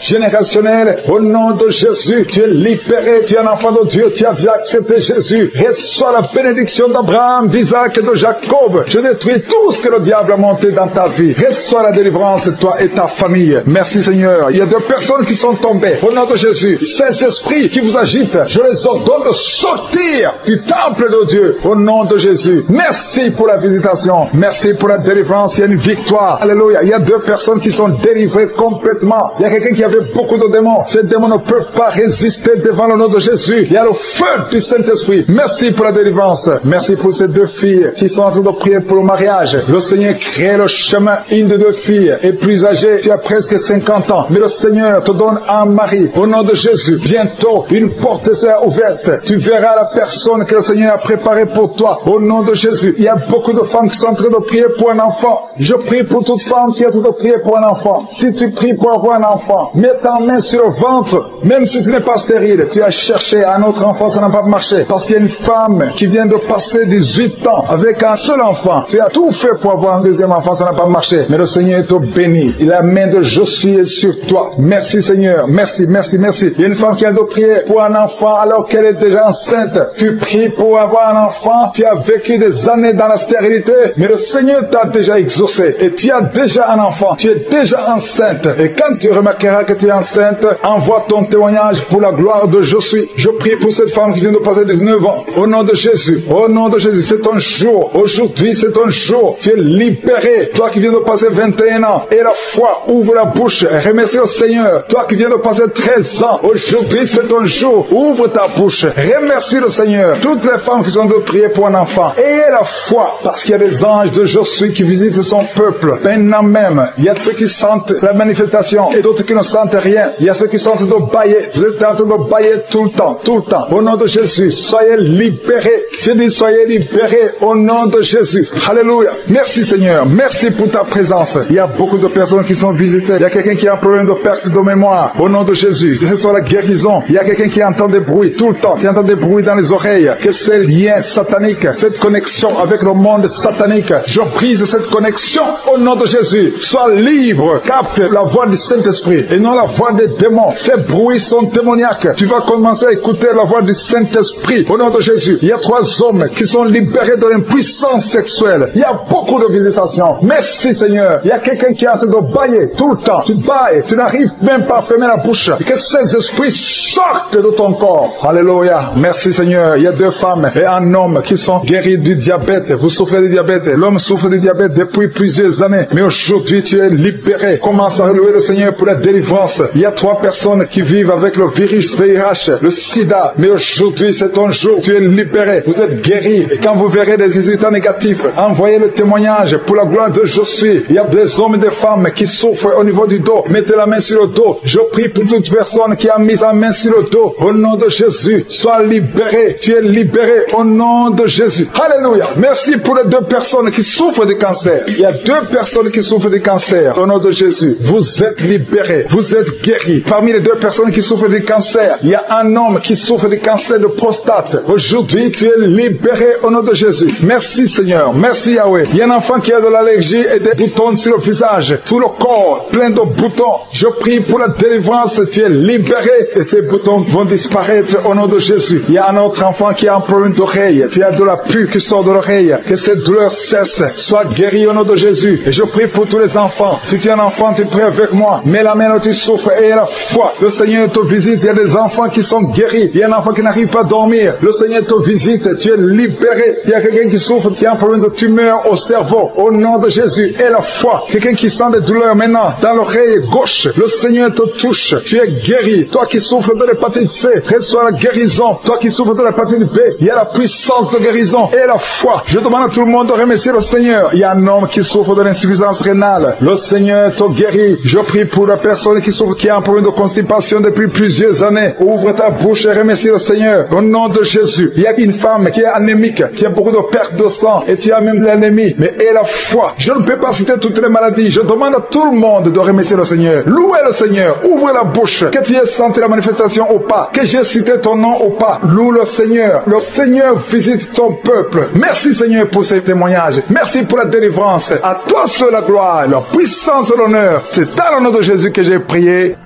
générationnelle au nom de Jésus. Tu es libéré. Tu es un enfant de Dieu. Tu as déjà accepté Jésus. Reçois la bénédiction d'Abraham, d'Isaac et de Jacob. Je détruis tout ce que le diable a monté dans ta vie. Reçois la délivrance, toi et ta famille. Merci Seigneur. Il y a 2 personnes qui sont tombées. Au nom de Jésus, ces esprits qui vous agitent, je les ordonne de sortir du temple de Dieu. Au nom de Jésus. Merci pour la visitation. Merci pour la délivrance. Il y a une victoire. Alléluia. Il y a 2 personnes qui sont délivrées complètement. Il y a quelqu'un qui avait beaucoup de démons. Ces démons ne peuvent pas résister devant le nom de Jésus. Il y a le feu du Saint-Esprit. Merci pour la délivrance. Merci pour ces 2 filles qui sont en train de prier pour le mariage. Le Seigneur crée le chemin. Une de 2 filles est plus âgée. Tu as presque 50 ans. Mais le Seigneur te donne un mari. Au nom de Jésus. Bientôt, une porte sera ouverte. Tu verras la personne que le Seigneur a préparée pour toi. Au nom de Jésus. Il y a beaucoup de femmes qui sont en train de prier pour un enfant. Je prie pour toute femme qui est en train de prier pour un enfant. Si tu pries pour avoir un enfant, mets ta main sur le ventre. Même si tu n'es pas stérile, tu as cherché un autre enfant, ça n'a pas marché. Parce qu'il y a une femme qui vient de passer 18 ans avec un seul enfant. Tu as tout fait pour avoir un deuxième enfant, ça n'a pas marché. Mais le Seigneur te bénit. La main de Josué est sur toi. Merci Seigneur. Merci, merci, merci. Il y a une femme qui a de prier pour un enfant alors qu'elle est déjà enceinte. Tu pries pour avoir un enfant. Tu as vécu des années dans la stérilité. Mais le Seigneur t'a déjà exaucé. Et tu as déjà un enfant. Tu es déjà enceinte. Et quand tu remarqueras que tu es enceinte, envoie ton témoignage pour la gloire de Josué. Je prie pour cette femme qui vient de passer 19 ans. Au nom de Jésus. Au nom de Jésus. C'est ton jour. Aujourd'hui, c'est ton jour. Tu es libéré. Toi qui viens de passer 21 ans. Et la foi. Ouvre la bouche. Remercie le Seigneur. Toi qui viens de passer 13 ans. Aujourd'hui, c'est ton jour. Ouvre ta bouche. Remercie le Seigneur. Toutes les femmes qui sont de prier pour un enfant. Ayez la foi. Parce qu'il y a des anges de Josué qui visitent son peuple. Maintenant même. Il y a ceux qui sentent la manifestation. Et d'autres qui ne sentent rien. Il y a ceux qui sont en train de bailler. Vous êtes en train de bailler tout le temps. Tout le temps. Au nom de Jésus. Soyez libérés. Je dis soyez libérés. Au nom de Jésus. Alléluia. Merci Seigneur. Merci pour ta présence. Il y a beaucoup de personnes qui sont visitées. Il y a quelqu'un qui a un problème de perte de mémoire. Au nom de Jésus. Que ce soit la guérison. Il y a quelqu'un qui entend des bruits tout le temps. Tu entends des bruits dans les oreilles. Que ces liens sataniques, cette connexion avec le monde satanique, je brise cette connexion au nom de Jésus. Sois libre. Capte la voix du Saint-Esprit et non la voix des démons. Ces bruits sont démoniaques. Tu vas commencer à écouter la voix du Saint-Esprit au nom de Jésus. Il y a 3 hommes qui sont libérés de l'impuissance sexuelle. Il y a beaucoup de visitations. Merci Seigneur. Il y a quelqu'un qui est en train de bailler tout le temps. Tu bailles. Tu n'arrives même pas à fermer la bouche. Et que ces esprits sortent de ton corps. Alléluia. Merci Seigneur. Il y a 2 femmes et un homme qui sont guéris du diabète. Vous souffrez du diabète. L'homme souffre du diabète depuis plusieurs années. Mais aujourd'hui, tu es libéré. Commence à louer le Seigneur pour la délivrance. Il y a 3 personnes qui vivent avec le virus VIH, le sida. Mais aujourd'hui, c'est ton jour. Tu es libéré. Vous êtes guéri. Et quand vous verrez des résultats négatifs, envoyez le témoignages pour la gloire de Jésus. Il y a des hommes et des femmes qui souffrent au niveau du dos. Mettez la main sur le dos. Je prie pour toute personne qui a mis sa main sur le dos. Au nom de Jésus, sois libéré. Tu es libéré au nom de Jésus. Alléluia. Merci pour les 2 personnes qui souffrent de cancer. Il y a 2 personnes qui souffrent de cancer. Au nom de Jésus, vous êtes libérés. Vous êtes guéris. Parmi les 2 personnes qui souffrent de cancer, il y a un homme qui souffre de cancer de prostate. Aujourd'hui, tu es libéré au nom de Jésus. Merci Seigneur. Merci Yahweh. Il y a un enfant qui a de l'allergie et des boutons sur le visage. Tout le corps plein de boutons. Je prie pour la délivrance. Tu es libéré et ces boutons vont disparaître au nom de Jésus. Il y a un autre enfant qui a un problème d'oreille. Tu as de la pus qui sort de l'oreille. Que cette douleur cesse. Sois guéri au nom de Jésus. Et je prie pour tous les enfants. Si tu es un enfant, tu pries avec moi. Mets la main où tu souffres et la foi. Le Seigneur te visite. Il y a des enfants qui sont guéris. Il y a un enfant qui n'arrive pas à dormir. Le Seigneur te visite. Tu es libéré. Il y a quelqu'un qui souffre, qui a un problème de tumeur au cerveau. Au nom de Jésus. Et la foi. Quelqu'un qui sent des douleurs maintenant dans l'oreille gauche. Le Seigneur te touche. Tu es guéri. Toi qui souffres de l'hépatite C, reçois la guérison. Toi qui souffres de l'hépatite B, il y a la puissance de guérison et la foi. Je demande à tout le monde de remercier le Seigneur. Il y a un homme qui souffre de l'insuffisance rénale. Le Seigneur te guérit. Je prie pour la personne qui souffre, qui a un problème de constipation depuis plusieurs années. Ouvre ta bouche et remercie le Seigneur. Au nom de Jésus. Il y a une femme qui est anémique, qui a beaucoup de perte de sang et tu as même l'anémie. Mais et la foi. Je ne peux pas citer toutes les maladies. Je demande à tout le monde de remercier le Seigneur. Louez le Seigneur. Ouvre la bouche. Que tu aies senti la manifestation ou pas. Que j'ai cité ton nom ou pas. Loue le Seigneur. Le Seigneur visite ton peuple. Merci Seigneur pour ces témoignages. Merci pour la délivrance. À toi seul la gloire, la puissance et l'honneur. C'est dans le nom de Jésus que j'ai prié.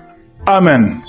Amen.